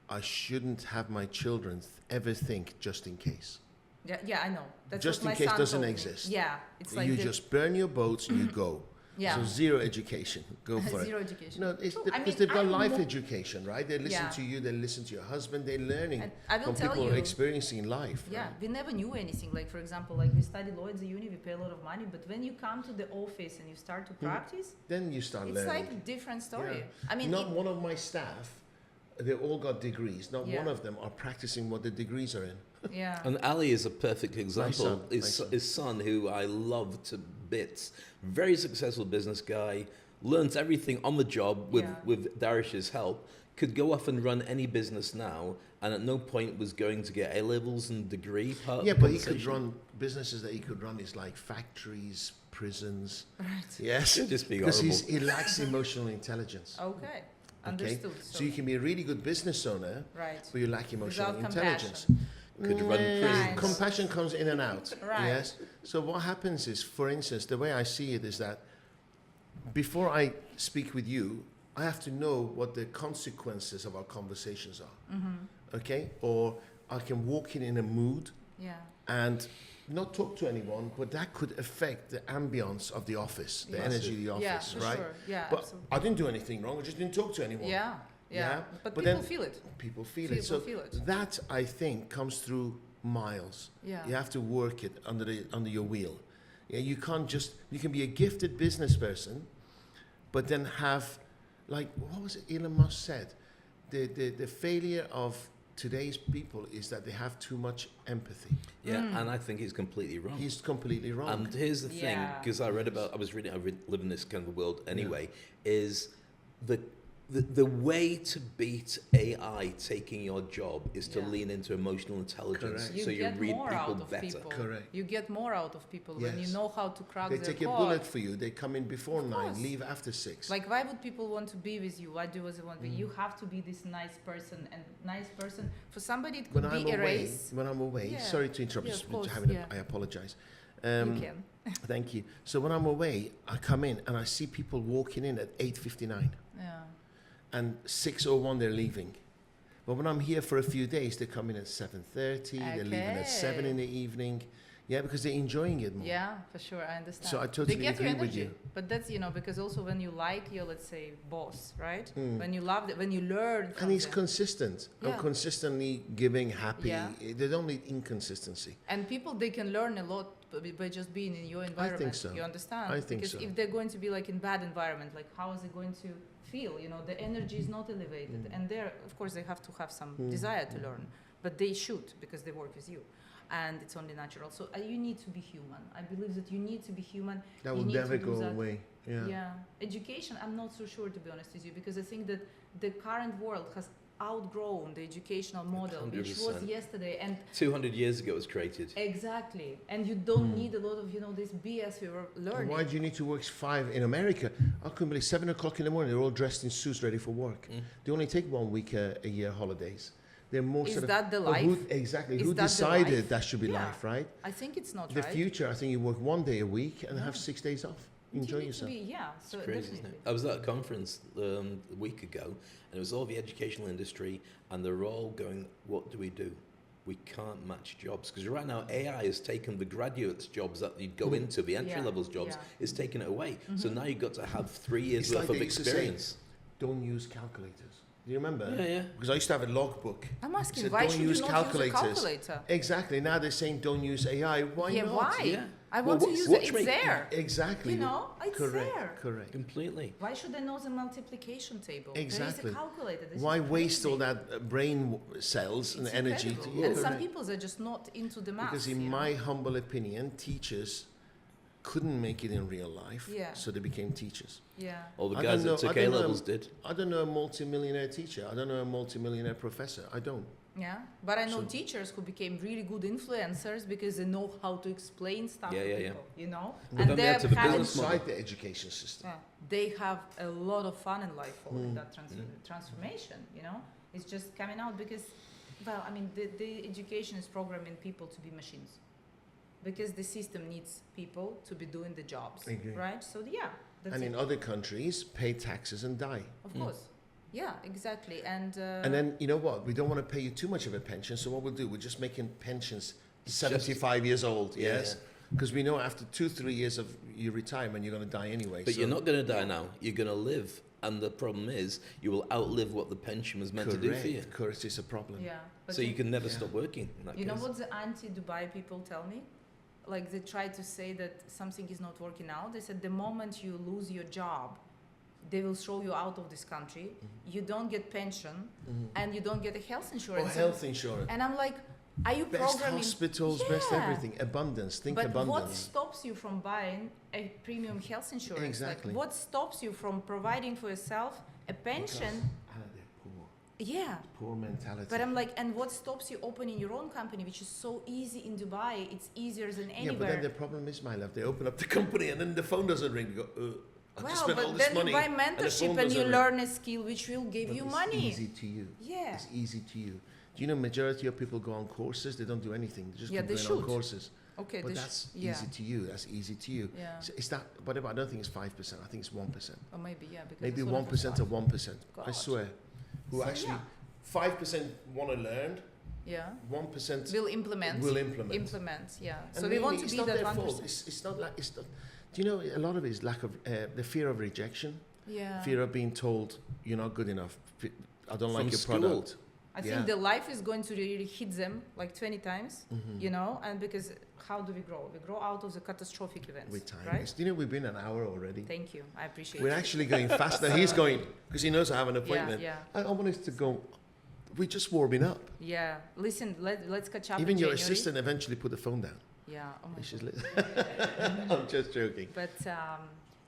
Speaker 2: I shouldn't have my children ever think just in case.
Speaker 1: Yeah, I know. That's
Speaker 2: Just
Speaker 1: what
Speaker 2: in
Speaker 1: my
Speaker 2: case
Speaker 1: son
Speaker 2: doesn't
Speaker 1: told me.
Speaker 2: exist.
Speaker 1: Yeah, it's like
Speaker 2: You
Speaker 1: the-
Speaker 2: just burn your boats and you go.
Speaker 1: Yeah.
Speaker 2: So zero education. Go for
Speaker 1: Zero
Speaker 2: it.
Speaker 1: education.
Speaker 2: No, it's
Speaker 1: True.
Speaker 2: because
Speaker 1: I mean,
Speaker 2: they've got
Speaker 1: I'm
Speaker 2: life
Speaker 1: more-
Speaker 2: education, right? They listen
Speaker 1: Yeah.
Speaker 2: to you, they listen to your husband, they're learning
Speaker 1: And I will
Speaker 2: from
Speaker 1: tell
Speaker 2: people
Speaker 1: you-
Speaker 2: who are experiencing life.
Speaker 1: Yeah,
Speaker 2: right?
Speaker 1: we never knew anything. Like, for example, like we study law at the uni, we pay a lot of money, but when you come to the office and you start to practice,
Speaker 2: Then you start
Speaker 1: it's
Speaker 2: learning.
Speaker 1: like a different story.
Speaker 2: Yeah.
Speaker 1: I mean,
Speaker 2: Not one of my staff, they all got degrees. Not
Speaker 1: Yeah.
Speaker 2: one of them are practicing what the degrees are in.
Speaker 1: yeah.
Speaker 4: And Ali is a perfect example.
Speaker 2: My son.
Speaker 4: His son, who I love to bits, very successful business guy, learns everything on the job with Dariush's help, could go off and run any business now, and at no point was going to get A-levels and degree part
Speaker 2: Yeah,
Speaker 4: of the
Speaker 2: but he could
Speaker 4: conversation.
Speaker 2: run businesses that he could run is like factories, prisons.
Speaker 1: Right.
Speaker 2: Yes,
Speaker 4: It'd just be
Speaker 2: because
Speaker 4: horrible.
Speaker 2: he lacks emotional intelligence.
Speaker 1: Okay.
Speaker 2: Okay,
Speaker 1: Understood.
Speaker 2: so you can be a really good business owner,
Speaker 1: Right.
Speaker 2: but you lack emotional
Speaker 1: Without
Speaker 2: intelligence.
Speaker 4: Could run prisons.
Speaker 2: Compassion comes in and out.
Speaker 1: Right.
Speaker 2: Yes. So what happens is, for instance, the way I see it is that before I speak with you, I have to know what the consequences of our conversations are.
Speaker 1: Mm-hmm.
Speaker 2: Okay? Or I can walk in a mood
Speaker 1: Yeah.
Speaker 2: and not talk to anyone, but that could affect the ambience of the office, the
Speaker 1: Massive.
Speaker 2: energy of the
Speaker 1: Yeah,
Speaker 2: office,
Speaker 1: for
Speaker 2: right?
Speaker 1: sure. Yeah,
Speaker 2: But
Speaker 1: absolutely.
Speaker 2: I didn't do anything wrong. I just didn't talk to anyone.
Speaker 1: Yeah.
Speaker 2: But
Speaker 1: But people
Speaker 2: then
Speaker 1: feel it.
Speaker 2: People feel
Speaker 1: People
Speaker 2: it. So
Speaker 1: feel it.
Speaker 2: that, I think, comes through miles.
Speaker 1: Yeah.
Speaker 2: You have to work it under your wheel. Yeah, you can't just, you can be a gifted business person, but then have, like, what was it Elon Musk said? The failure of today's people is that they have too much empathy.
Speaker 4: Yeah, and I think he's completely wrong.
Speaker 2: He's completely wrong.
Speaker 4: And here's the thing,
Speaker 1: Yeah.
Speaker 4: because I live in this kind of world anyway, is the way to beat AI taking your job is to
Speaker 1: Yeah.
Speaker 4: lean into emotional intelligence,
Speaker 2: Correct.
Speaker 1: You
Speaker 4: so you
Speaker 1: get
Speaker 4: read
Speaker 1: more
Speaker 4: people
Speaker 1: out of
Speaker 4: better.
Speaker 1: people.
Speaker 2: Correct.
Speaker 1: You get more out of people when you
Speaker 2: Yes.
Speaker 1: know how to crack
Speaker 2: They
Speaker 1: their
Speaker 2: take a
Speaker 1: code.
Speaker 2: bullet for you. They come in before
Speaker 1: Of
Speaker 2: 9,
Speaker 1: course.
Speaker 2: leave after 6.
Speaker 1: Like, why would people want to be with you? Why do they want to be? You have to be this nice person, and nice person for somebody it could
Speaker 2: when
Speaker 1: be
Speaker 2: I'm
Speaker 1: a
Speaker 2: away,
Speaker 1: race.
Speaker 2: when I'm away,
Speaker 1: Yeah.
Speaker 2: sorry to interrupt,
Speaker 1: Yeah,
Speaker 2: just
Speaker 1: of course,
Speaker 2: having
Speaker 1: yeah.
Speaker 2: I apologize.
Speaker 1: You can.
Speaker 2: Thank you. So when I'm away, I come in and I see people walking in at 8:59.
Speaker 1: Yeah.
Speaker 2: And 6:01 they're leaving. But when I'm here for a few days, they come in at 7:30. They're leaving at 7 in the evening. Yeah, because they're enjoying it more.
Speaker 1: Yeah, for sure, I understand.
Speaker 2: So I totally
Speaker 1: they get
Speaker 2: agree
Speaker 1: your
Speaker 2: with
Speaker 1: energy.
Speaker 2: you.
Speaker 1: But that's, because also when you like your, let's say, boss, right? When you love it, when you learn
Speaker 2: And he's
Speaker 1: something.
Speaker 2: consistent.
Speaker 1: Yeah.
Speaker 2: I'm consistently giving, happy.
Speaker 1: Yeah.
Speaker 2: They don't need inconsistency.
Speaker 1: And people, they can learn a lot by just being in your environment.
Speaker 2: so.
Speaker 1: You understand?
Speaker 2: I think
Speaker 1: because
Speaker 2: so.
Speaker 1: if they're going to be like in bad environment, like how is it going to feel? The energy is not elevated. And there, of course, they have to have some desire to learn. But they should, because they work with you. And it's only natural. So you need to be human. I believe that you need to be human.
Speaker 2: That
Speaker 1: You
Speaker 2: will
Speaker 1: need to
Speaker 2: never
Speaker 1: do
Speaker 2: go
Speaker 1: that.
Speaker 2: away. Yeah.
Speaker 1: Yeah. Education, I'm not so sure, to be honest with you, because I think that the current world has outgrown the educational model, which was
Speaker 4: 100%.
Speaker 1: yesterday. And
Speaker 4: 200 years ago it was created.
Speaker 1: exactly. And you don't need a lot of, this BS we were learning.
Speaker 2: Why do you need to work 5 in America? I couldn't believe 7 o'clock in the morning. They're all dressed in suits, ready for work. They only take 1 week a year holidays. They're more
Speaker 1: Is
Speaker 2: sort of.
Speaker 1: that the
Speaker 2: But
Speaker 1: life?
Speaker 2: exactly.
Speaker 1: Is
Speaker 2: Who
Speaker 1: that the
Speaker 2: decided
Speaker 1: life?
Speaker 2: that should be
Speaker 1: Yeah.
Speaker 2: life, right?
Speaker 1: I think it's not
Speaker 2: The
Speaker 1: right.
Speaker 2: future, I think you work 1 day a week and
Speaker 1: Yeah.
Speaker 2: have 6 days off.
Speaker 1: You
Speaker 2: Enjoy
Speaker 1: need to
Speaker 2: yourself.
Speaker 1: be- yeah, so
Speaker 4: It's crazy, isn't
Speaker 1: definitely.
Speaker 4: it? I was at a conference a week ago, and it was all the educational industry, and they're all going, what do? We can't match jobs. Because right now, AI has taken the graduates' jobs that you'd go into, the entry levels jobs,
Speaker 1: yeah.
Speaker 4: it's taken it away. So now you've got to have 3 years
Speaker 2: It's
Speaker 4: worth
Speaker 2: like
Speaker 4: of
Speaker 2: they used to say,
Speaker 4: experience.
Speaker 2: Don't use calculators. Do you remember?
Speaker 4: Yeah, yeah.
Speaker 2: Because I used to have a logbook.
Speaker 1: I'm asking,
Speaker 2: Said,
Speaker 1: why
Speaker 2: don't
Speaker 1: should you
Speaker 2: use
Speaker 1: not
Speaker 2: calculators.
Speaker 1: use a calculator?
Speaker 2: Exactly. Now they're saying don't use AI. Why
Speaker 1: Yeah,
Speaker 2: not?
Speaker 1: why?
Speaker 4: Yeah.
Speaker 1: I
Speaker 4: Well,
Speaker 1: want to
Speaker 4: what's-
Speaker 1: use
Speaker 4: what's
Speaker 1: it. It's
Speaker 4: make-
Speaker 1: there.
Speaker 2: Exactly.
Speaker 1: It's
Speaker 2: Correct.
Speaker 1: there.
Speaker 2: Correct.
Speaker 4: Completely.
Speaker 1: Why should I know the multiplication table?
Speaker 2: Exactly.
Speaker 1: There is a calculator. This
Speaker 2: Why
Speaker 1: is
Speaker 2: waste
Speaker 1: crazy.
Speaker 2: all that brain cells and
Speaker 1: It's
Speaker 2: energy?
Speaker 1: incredible.
Speaker 2: To,
Speaker 1: And some
Speaker 2: correct.
Speaker 1: people are just not into the maths.
Speaker 2: Because in my humble opinion, teachers couldn't make it in real life,
Speaker 1: Yeah.
Speaker 2: so they became teachers.
Speaker 1: Yeah.
Speaker 4: All the
Speaker 2: I
Speaker 4: guys
Speaker 2: don't
Speaker 4: that
Speaker 2: know-
Speaker 4: took
Speaker 2: I don't know-
Speaker 4: A-levels did.
Speaker 2: I don't know a multimillionaire teacher. I don't know a multimillionaire professor. I don't.
Speaker 1: Yeah, but I know
Speaker 2: So-
Speaker 1: teachers who became really good influencers because they know how to explain stuff
Speaker 4: Yeah,
Speaker 1: to
Speaker 4: yeah, yeah.
Speaker 1: people, you know?
Speaker 4: But then they had to the
Speaker 1: having-
Speaker 4: business model.
Speaker 2: Outside the education system.
Speaker 1: Yeah, they have a lot of fun in life following that transformation, you know? It's just coming out because, well, I mean, the education is programming people to be machines. Because the system needs people to be doing the jobs,
Speaker 2: Agree.
Speaker 1: right? So, yeah, that's
Speaker 2: And
Speaker 1: it.
Speaker 2: in other countries, pay taxes and die.
Speaker 1: Of course. Yeah, exactly. And
Speaker 2: And then, you know what? We don't want to pay you too much of a pension, so what we'll do, we're just making pensions 75 years old,
Speaker 4: Yeah,
Speaker 2: yes? Because we know after 2-3 years of your retirement, you're going to die anyway.
Speaker 4: But
Speaker 2: so-
Speaker 4: you're not going to die now. You're going to live. And the problem is, you will outlive what the pension was meant to do for you.
Speaker 2: Correct, it's a problem.
Speaker 1: yeah. But
Speaker 4: So you can never stop working in that
Speaker 1: You know
Speaker 4: case.
Speaker 1: what the anti-Dubai people tell me? Like they try to say that something is not working out. They said the moment you lose your job, they will throw you out of this country. You don't get pension and you don't get a health
Speaker 2: Oh,
Speaker 1: insurance.
Speaker 2: health insurance.
Speaker 1: And I'm like, are you
Speaker 2: Best
Speaker 1: programming?
Speaker 2: hospitals, best
Speaker 1: Yeah.
Speaker 2: everything. Abundance, think
Speaker 1: But what
Speaker 2: abundance.
Speaker 1: stops you from buying a premium health insurance?
Speaker 2: Exactly.
Speaker 1: Like, what stops you from providing for yourself a pension?
Speaker 2: They're poor.
Speaker 1: Yeah.
Speaker 2: Poor mentality.
Speaker 1: But I'm like, and what stops you opening your own company, which is so easy in Dubai? It's easier than
Speaker 2: yeah,
Speaker 1: anywhere.
Speaker 2: but then the problem is, my love, they open up the company and then the phone doesn't ring. You go, I just
Speaker 1: Well,
Speaker 2: spent all
Speaker 1: but
Speaker 2: this
Speaker 1: then
Speaker 2: money.
Speaker 1: you buy
Speaker 2: and the phone
Speaker 1: mentorship and
Speaker 2: doesn't
Speaker 1: you
Speaker 2: ring.
Speaker 1: learn a skill which will give
Speaker 2: But
Speaker 1: you
Speaker 2: it's
Speaker 1: money.
Speaker 2: easy to you.
Speaker 1: Yeah.
Speaker 2: It's easy to you. Do you know majority of people go on courses? They don't do anything. They just
Speaker 1: Yeah,
Speaker 2: keep
Speaker 1: they
Speaker 2: going on
Speaker 1: should.
Speaker 2: courses.
Speaker 1: Okay,
Speaker 2: But
Speaker 1: this
Speaker 2: that's
Speaker 1: yeah.
Speaker 2: easy to you. That's easy to you.
Speaker 1: Yeah.
Speaker 2: So is that? Whatever. I don't think it's 5%. I think it's 1%.
Speaker 1: Or maybe yeah, because
Speaker 2: Maybe
Speaker 1: it's
Speaker 2: 1% of 1%. I
Speaker 1: God.
Speaker 2: swear. Who
Speaker 1: So,
Speaker 2: actually
Speaker 1: yeah.
Speaker 2: 5% want to learn,
Speaker 1: Yeah.
Speaker 2: 1%
Speaker 1: Will implement.
Speaker 2: will implement.
Speaker 1: Implement, yeah.
Speaker 2: And
Speaker 1: so we
Speaker 2: really,
Speaker 1: want to
Speaker 2: it's
Speaker 1: be
Speaker 2: not
Speaker 1: that
Speaker 2: their
Speaker 1: 1%.
Speaker 2: fault. It's not like it's not. Do you know a lot of it is lack of the fear of rejection,
Speaker 1: Yeah.
Speaker 2: fear of being told you're not good enough. I don't like
Speaker 4: From
Speaker 2: your
Speaker 4: school.
Speaker 2: product.
Speaker 1: I think the life is going to really hit them like 20 times,
Speaker 2: Mm-hmm.
Speaker 1: you know, and because how do we grow? We grow out of the catastrophic events,
Speaker 2: With time,
Speaker 1: right?
Speaker 2: you know, we've been an hour already.
Speaker 1: Thank you. I appreciate
Speaker 2: We're
Speaker 1: it.
Speaker 2: actually going faster. He's going because he knows I have an appointment.
Speaker 1: Yeah,
Speaker 2: I want us to go. We're just warming up.
Speaker 1: yeah. Listen, let's catch up.
Speaker 2: Even
Speaker 1: in
Speaker 2: your
Speaker 1: January.
Speaker 2: assistant eventually put the phone down.
Speaker 1: Yeah. Oh my
Speaker 2: She's
Speaker 1: God.
Speaker 2: I'm just joking.
Speaker 1: But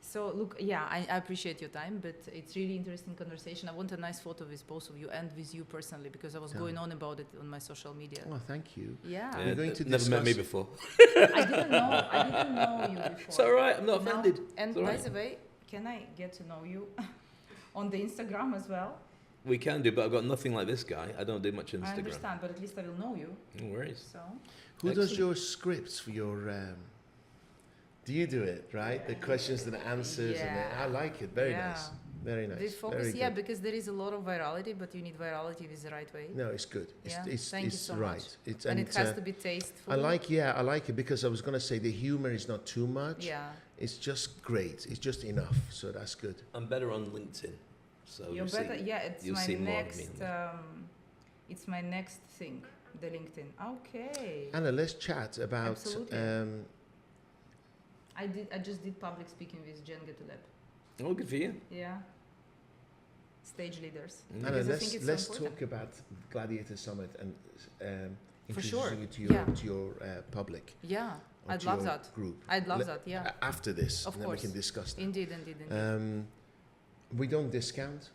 Speaker 1: so look, yeah, I appreciate your time, but it's really interesting conversation. I want a nice photo with both of you and with you personally because I was
Speaker 2: Yeah.
Speaker 1: going on about it on my social media.
Speaker 2: Oh, thank you.
Speaker 1: Yeah.
Speaker 2: We're going to
Speaker 4: never met me
Speaker 2: discuss-
Speaker 4: before.
Speaker 1: I didn't know you before.
Speaker 4: It's all right. I'm not
Speaker 1: Now-
Speaker 4: offended.
Speaker 1: And
Speaker 4: It's all
Speaker 1: by
Speaker 4: right.
Speaker 1: the way, can I get to know you on the Instagram as well?
Speaker 4: We can do, but I've got nothing like this guy. I don't do much
Speaker 1: I
Speaker 4: Instagram.
Speaker 1: understand, but at least I will know you.
Speaker 4: No worries.
Speaker 1: So
Speaker 2: Who does
Speaker 4: Excellent.
Speaker 2: your scripts for your? Do you do it right? The questions and the answers, and
Speaker 1: Yeah.
Speaker 2: I like it. Very
Speaker 1: Yeah.
Speaker 2: nice. Very nice.
Speaker 1: we focus,
Speaker 2: Very
Speaker 1: yeah,
Speaker 2: good.
Speaker 1: because there is a lot of virality, but you need virality with the right way.
Speaker 2: No, it's good. It's
Speaker 1: Yeah.
Speaker 2: it's,
Speaker 1: Thank you
Speaker 2: it's
Speaker 1: so
Speaker 2: right.
Speaker 1: much.
Speaker 2: It's
Speaker 1: And it has to be tasteful.
Speaker 2: I like it because I was going to say the humor is not too much.
Speaker 1: Yeah.
Speaker 2: It's just great. It's just enough. So that's good.
Speaker 4: I'm better on LinkedIn. So
Speaker 1: You're
Speaker 4: you'll
Speaker 1: better.
Speaker 4: see.
Speaker 1: Yeah, it's
Speaker 4: you'll
Speaker 1: my
Speaker 4: see more of me
Speaker 1: next.
Speaker 4: in there.
Speaker 1: It's my next thing, the LinkedIn. Okay.
Speaker 2: Anna, let's chat about.
Speaker 1: Absolutely. I just did public speaking with Jen Getulep.
Speaker 4: Oh, good for you.
Speaker 1: Yeah. Stage leaders.
Speaker 4: Mm.
Speaker 2: Anna,
Speaker 1: Because I think it's so
Speaker 2: let's
Speaker 1: important.
Speaker 2: talk about Gladiator Summit and
Speaker 1: For sure.
Speaker 2: introducing it to your
Speaker 1: Yeah.
Speaker 2: public.
Speaker 1: Yeah.
Speaker 2: or
Speaker 1: I'd
Speaker 2: to
Speaker 1: love
Speaker 2: your
Speaker 1: that.
Speaker 2: Group.
Speaker 1: I'd love
Speaker 2: Le-
Speaker 1: that. Yeah.
Speaker 2: After this,
Speaker 1: Of
Speaker 2: and then we
Speaker 1: course.
Speaker 2: can discuss that.
Speaker 1: Indeed.
Speaker 2: We don't discount.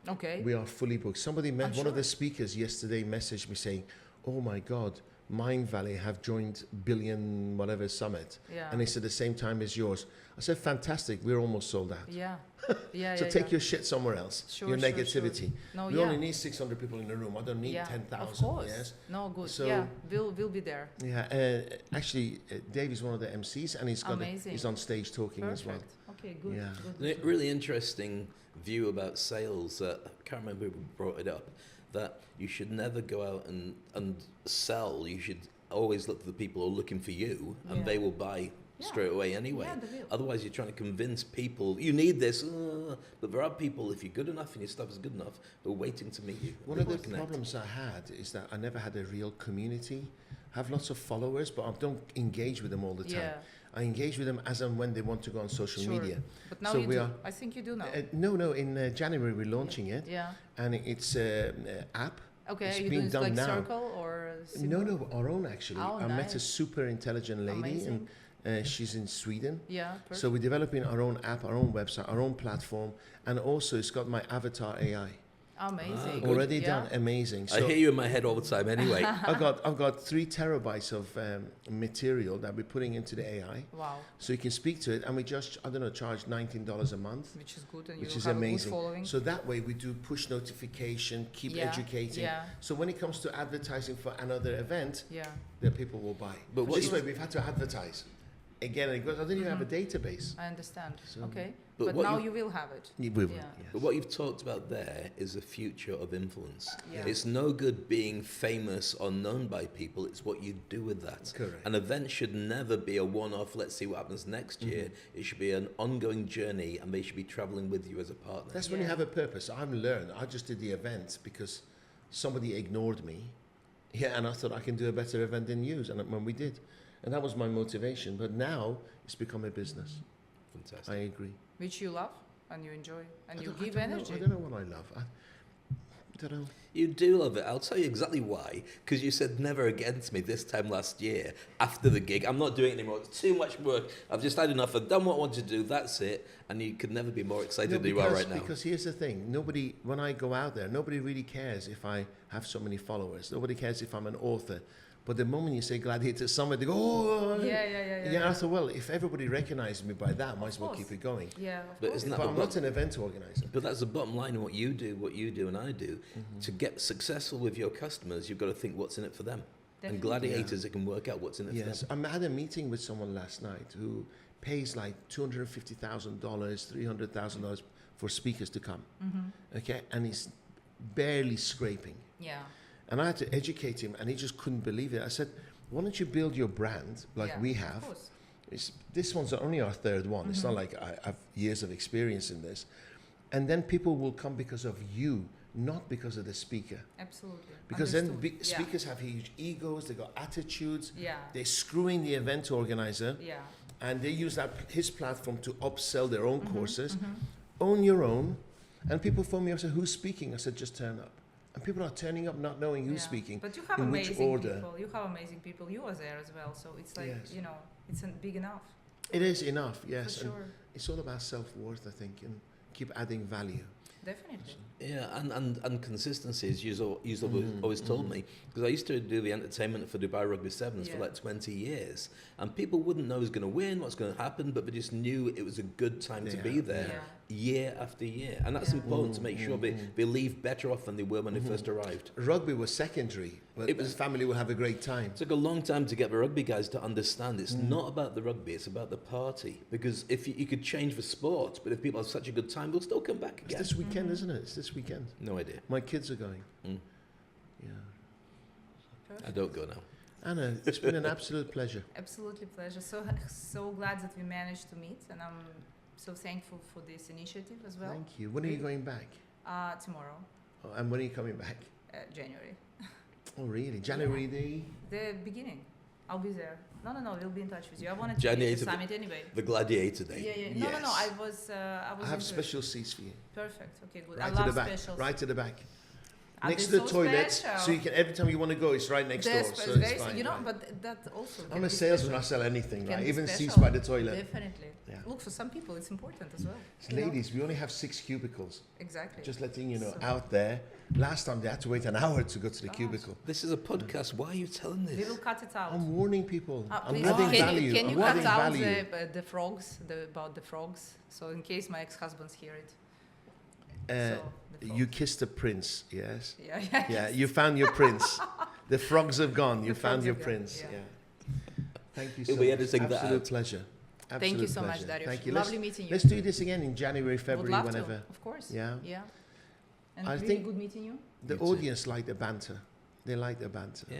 Speaker 1: Okay.
Speaker 2: We are fully booked. Somebody,
Speaker 1: I'm
Speaker 2: one of
Speaker 1: sure.
Speaker 2: the speakers yesterday messaged me saying, "Oh my God, Mind Valley have joined Billion whatever Summit,
Speaker 1: Yeah.
Speaker 2: and it's at the same time as yours." I said, "Fantastic, we're almost sold out."
Speaker 1: Yeah. Yeah.
Speaker 2: So
Speaker 1: yeah,
Speaker 2: take
Speaker 1: yeah.
Speaker 2: your shit somewhere else.
Speaker 1: Sure,
Speaker 2: your
Speaker 1: sure,
Speaker 2: negativity.
Speaker 1: No.
Speaker 2: We
Speaker 1: yeah.
Speaker 2: only need 600 people in the room. I don't need
Speaker 1: yeah.
Speaker 2: 10,000.
Speaker 1: Of course.
Speaker 2: Yes.
Speaker 1: No. Good.
Speaker 2: So-
Speaker 1: yeah. We'll be there.
Speaker 2: Yeah. Actually, Dave is one of the MCs, and he's
Speaker 1: Amazing.
Speaker 2: he's on stage talking as well.
Speaker 1: Perfect. Okay. Good.
Speaker 2: Yeah.
Speaker 1: Good.
Speaker 4: Really interesting view about sales. I can't remember who brought it up. That you should never go out and sell. You should always look for the people who are looking for you, and
Speaker 1: Yeah.
Speaker 4: they will buy
Speaker 1: Yeah.
Speaker 4: straight away anyway.
Speaker 1: Yeah, they will.
Speaker 4: Otherwise, you're trying to convince people you need this. But there are people, if you're good enough and your stuff is good enough, who are waiting to meet you.
Speaker 2: One
Speaker 4: They
Speaker 2: of the
Speaker 4: will connect.
Speaker 2: problems I had is that I never had a real community. I have lots of followers, but I don't engage with them all the time.
Speaker 1: Yeah.
Speaker 2: I engage with them as and when they want to go on social
Speaker 1: Sure.
Speaker 2: media.
Speaker 1: But now
Speaker 2: So
Speaker 1: you
Speaker 2: we
Speaker 1: do.
Speaker 2: are-
Speaker 1: I think you do now.
Speaker 2: No, in January we're launching it,
Speaker 1: Yeah.
Speaker 2: and it's app.
Speaker 1: Okay.
Speaker 2: it's
Speaker 1: Are you
Speaker 2: being
Speaker 1: doing
Speaker 2: done
Speaker 1: like
Speaker 2: now.
Speaker 1: circle or?
Speaker 2: No, our own actually.
Speaker 1: Oh,
Speaker 2: I met a
Speaker 1: nice.
Speaker 2: super intelligent lady,
Speaker 1: Amazing.
Speaker 2: and she's in Sweden.
Speaker 1: Yeah. Perfect.
Speaker 2: So we're developing our own app, our own website, our own platform, and also it's got my avatar AI
Speaker 1: Amazing.
Speaker 4: Good.
Speaker 2: already
Speaker 1: Yeah.
Speaker 2: done. Amazing.
Speaker 4: I hear you in my head all the time anyway.
Speaker 2: I've got 3 terabytes of material that we're putting into the AI,
Speaker 1: Wow.
Speaker 2: so you can speak to it, and we just charge $19 a month,
Speaker 1: Which is good, and
Speaker 2: which
Speaker 1: you
Speaker 2: is
Speaker 1: have
Speaker 2: amazing.
Speaker 1: a good following.
Speaker 2: So that way we do push notification, keep
Speaker 1: Yeah,
Speaker 2: educating.
Speaker 1: Yeah.
Speaker 2: So when it comes to advertising for another event,
Speaker 1: Yeah.
Speaker 2: the people will buy.
Speaker 4: But what
Speaker 2: This
Speaker 4: you-
Speaker 2: way we've had to advertise again and again. I don't even have a database.
Speaker 1: I understand.
Speaker 2: So-
Speaker 1: Okay.
Speaker 4: But
Speaker 1: But
Speaker 4: what
Speaker 1: now
Speaker 4: you-
Speaker 1: you will have it.
Speaker 2: We will,
Speaker 1: Yeah.
Speaker 4: But what you've talked about there is the future of influence.
Speaker 1: Yeah.
Speaker 4: It's no good being famous or known by people. It's what you do with that.
Speaker 2: Correct.
Speaker 4: An event should never be a one-off, let's see what happens next year. It should be an ongoing journey, and they should be traveling with you as a partner.
Speaker 2: That's when you
Speaker 1: Yeah.
Speaker 2: have a purpose. I've learned. I just did the event because somebody ignored me. Yeah, and I thought I can do a better event than you, and when we did. And that was my motivation. But now it's become a business.
Speaker 4: Fantastic.
Speaker 2: I agree.
Speaker 1: Which you love and you enjoy and
Speaker 2: I
Speaker 1: you
Speaker 2: don't- I
Speaker 1: give
Speaker 2: don't know-
Speaker 1: energy.
Speaker 2: I don't know what I love. I don't know.
Speaker 4: You do love it. I'll tell you exactly why. Because you said never again to me this time last year after the gig. I'm not doing it anymore. It's too much work. I've just had enough. I've done what I want to do. That's it. And you could never be more excited than you are right now.
Speaker 2: Because here's the thing. Nobody, when I go out there, nobody really cares if I have so many followers. Nobody cares if I'm an author. But the moment you say Gladiator Summit, they go, "Oh,
Speaker 1: Yeah.
Speaker 2: I thought, well, if everybody recognizes me by that, I might as well
Speaker 1: course.
Speaker 2: keep it going.
Speaker 1: Yeah, of
Speaker 4: But
Speaker 1: course.
Speaker 4: isn't that
Speaker 2: But
Speaker 4: the
Speaker 2: I'm
Speaker 4: bottom-
Speaker 2: not an event organizer.
Speaker 4: But that's the bottom line in what you do, and I do. To get successful with your customers, you've got to think what's in it for them. And
Speaker 1: Definitely.
Speaker 4: gladiators, it can work out what's in it
Speaker 2: Yes,
Speaker 4: for them.
Speaker 2: I had a meeting with someone last night who pays like $250,000, $300,000 for speakers to come. Okay, and he's barely scraping.
Speaker 1: Yeah.
Speaker 2: And I had to educate him, and he just couldn't believe it. I said, why don't you build your brand like we have?
Speaker 1: Of course.
Speaker 2: This one's only our third one. It's not like I have years of experience in this. And then people will come because of you, not because of the speaker.
Speaker 1: Absolutely.
Speaker 2: Because
Speaker 1: Understood.
Speaker 2: then speakers have huge egos, they got attitudes,
Speaker 1: Yeah.
Speaker 2: they're screwing the event organizer,
Speaker 1: Yeah.
Speaker 2: and they use his platform to upsell their own courses. Own your own. And people phone me up and say, who's speaking? I said, just turn up. And people are turning up not knowing who's speaking,
Speaker 1: But you have
Speaker 2: in which
Speaker 1: amazing
Speaker 2: order.
Speaker 1: people. You have amazing people. You are there as well. So it's like,
Speaker 2: Yes.
Speaker 1: you know, it's big enough.
Speaker 2: It is enough, yes.
Speaker 1: For
Speaker 2: And
Speaker 1: sure.
Speaker 2: it's all about self-worth, I think, and keep adding value.
Speaker 1: Definitely.
Speaker 4: Yeah, and consistency, as you've always told me, because I used to do the entertainment for Dubai Rugby Sevens for like 20 years, and people wouldn't know who's going to win, what's going to happen, but they just knew it was a good time to be there year after year. And that's important to make sure they leave better off than they were when they first arrived.
Speaker 2: Rugby was secondary, but the family will have a great time.
Speaker 4: It took a long time to get the rugby guys to understand it's not about the rugby, it's about the party. Because if you could change the sport, but if people have such a good time, they'll still come back
Speaker 2: It's
Speaker 4: again.
Speaker 2: this weekend, isn't it? It's this weekend.
Speaker 4: No idea.
Speaker 2: My kids are going.
Speaker 4: Mm.
Speaker 2: Yeah.
Speaker 4: I don't go now.
Speaker 2: Anna, it's been an absolute pleasure.
Speaker 1: Absolutely pleasure. So glad that we managed to meet, and I'm so thankful for this initiative as well.
Speaker 2: Thank you. When are you going back?
Speaker 1: Tomorrow,
Speaker 2: Oh, and when are you coming back?
Speaker 1: January.
Speaker 2: Oh, really? January
Speaker 1: The beginning. I'll be there. No, we'll be in touch with you. I wanted to
Speaker 4: January
Speaker 1: finish the
Speaker 4: to
Speaker 1: summit anyway.
Speaker 4: The Gladiator Day.
Speaker 1: Yeah. No. I was.
Speaker 2: I have
Speaker 1: interested.
Speaker 2: special seats for you.
Speaker 1: Perfect. Okay, good.
Speaker 2: Right
Speaker 1: I
Speaker 2: to
Speaker 1: love
Speaker 2: the back.
Speaker 1: specials.
Speaker 2: Right to the back.
Speaker 1: Are
Speaker 2: Next
Speaker 1: they
Speaker 2: to the
Speaker 1: so
Speaker 2: toilet,
Speaker 1: special?
Speaker 2: so you can every time you want to go, it's right next door.
Speaker 1: That's
Speaker 2: So
Speaker 1: very,
Speaker 2: it's fine.
Speaker 1: you know,
Speaker 2: right?
Speaker 1: but that also.
Speaker 2: I'm
Speaker 1: can
Speaker 2: a
Speaker 1: be
Speaker 2: salesman. I
Speaker 1: special.
Speaker 2: sell anything,
Speaker 1: Can
Speaker 2: right?
Speaker 1: be
Speaker 2: Even seats
Speaker 1: special.
Speaker 2: by the toilet.
Speaker 1: Definitely.
Speaker 2: Yeah.
Speaker 1: Look, for some people, it's important as well.
Speaker 2: So ladies, we only have 6 cubicles.
Speaker 1: Exactly.
Speaker 2: Just letting you know,
Speaker 1: So-
Speaker 2: out there. Last time they had to wait an hour to go to the
Speaker 1: Gosh.
Speaker 2: cubicle.
Speaker 4: This is a podcast. Why are you telling
Speaker 1: We
Speaker 4: this?
Speaker 1: will cut it out.
Speaker 2: I'm warning people. I'm
Speaker 1: Please,
Speaker 2: adding
Speaker 1: can
Speaker 2: value.
Speaker 1: You, can
Speaker 2: I'm
Speaker 1: you
Speaker 2: adding
Speaker 1: cut out
Speaker 2: value.
Speaker 1: the frogs, about the frogs? So in case my ex-husbands hear it.
Speaker 2: Uh,
Speaker 1: the
Speaker 2: you
Speaker 1: frogs.
Speaker 2: kissed a prince, yes?
Speaker 1: Yeah.
Speaker 2: Yeah, you found your prince. The frogs have gone. You
Speaker 1: The
Speaker 2: found
Speaker 1: frogs
Speaker 2: your
Speaker 1: have gone,
Speaker 2: prince.
Speaker 1: yeah.
Speaker 2: Yeah. Thank you so
Speaker 4: We'll be
Speaker 2: much.
Speaker 4: editing that
Speaker 2: Absolute
Speaker 4: out.
Speaker 2: pleasure.
Speaker 1: Thank
Speaker 2: Absolute
Speaker 1: you so much,
Speaker 2: pleasure.
Speaker 1: Dariush.
Speaker 2: Thank you.
Speaker 1: Lovely meeting you.
Speaker 2: Let's do this again in January,
Speaker 1: Would
Speaker 2: February,
Speaker 1: love
Speaker 2: whenever.
Speaker 1: to, of course.
Speaker 2: Yeah.
Speaker 1: And
Speaker 2: I
Speaker 1: really
Speaker 2: think-
Speaker 1: good meeting you.
Speaker 2: The
Speaker 4: You too.
Speaker 2: audience like the banter. They like the banter.
Speaker 4: Yeah,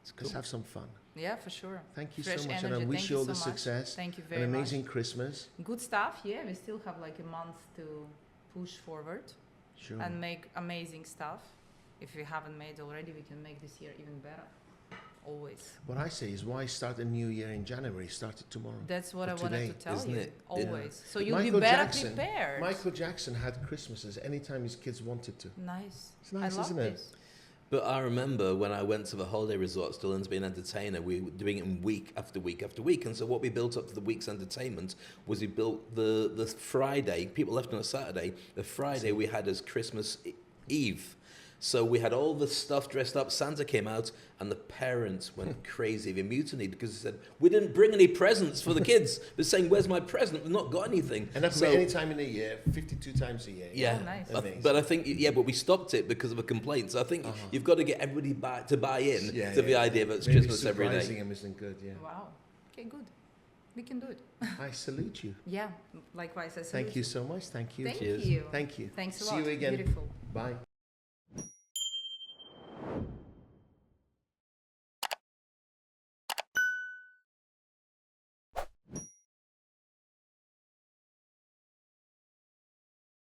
Speaker 4: it's cool.
Speaker 2: Let's have some fun.
Speaker 1: Yeah, for sure.
Speaker 2: Thank you
Speaker 1: Fresh
Speaker 2: so much, and
Speaker 1: energy.
Speaker 2: I wish
Speaker 1: Thank
Speaker 2: you all
Speaker 1: you
Speaker 2: the
Speaker 1: so much.
Speaker 2: success.
Speaker 1: Thank you
Speaker 2: An
Speaker 1: very
Speaker 2: amazing
Speaker 1: much.
Speaker 2: Christmas.
Speaker 1: Good stuff. Yeah, we still have like a month to push forward
Speaker 2: Sure.
Speaker 1: and make amazing stuff. If we haven't made already, we can make this year even better. Always.
Speaker 2: What I say is, why start a new year in January? Start it tomorrow.
Speaker 1: That's what
Speaker 2: Or
Speaker 1: I wanted
Speaker 2: today,
Speaker 1: to tell
Speaker 4: isn't
Speaker 1: you.
Speaker 4: it?
Speaker 1: Always. So you'll
Speaker 2: Michael
Speaker 1: be better
Speaker 2: Jackson-
Speaker 1: prepared.
Speaker 2: Michael Jackson had Christmases anytime his kids wanted to.
Speaker 1: Nice.
Speaker 2: It's nice,
Speaker 1: I love
Speaker 2: isn't it?
Speaker 1: this.
Speaker 4: But I remember when I went to the holiday resorts to learn to be an entertainer, we were doing it in week after week after week. And so what we built up for the week's entertainment was we built the Friday, people left on a Saturday, the Friday we had as Christmas Eve. So we had all the stuff dressed up, Santa came out, and the parents went crazy. They mutinied because they said, we didn't bring any presents for the kids. They're saying, where's my present? We've not got anything.
Speaker 2: And that's
Speaker 4: So-
Speaker 2: any time in the year, 52 times a year.
Speaker 4: Yeah,
Speaker 1: Oh, nice.
Speaker 2: Amazing.
Speaker 4: but I think but we stopped it because of a complaint. So I think you've got to get everybody to buy in to the idea that it's
Speaker 2: Maybe
Speaker 4: Christmas every
Speaker 2: surprising
Speaker 4: day.
Speaker 2: him isn't good, yeah.
Speaker 1: Wow. Okay, good. We can do it.
Speaker 2: I salute you.
Speaker 1: Yeah. Likewise, I salute
Speaker 2: Thank you so much. Thank you.
Speaker 1: Thank
Speaker 4: Cheers.
Speaker 1: you.
Speaker 2: Thank you.
Speaker 1: Thanks a
Speaker 2: See
Speaker 1: lot.
Speaker 2: you again.
Speaker 1: Beautiful.
Speaker 2: Bye.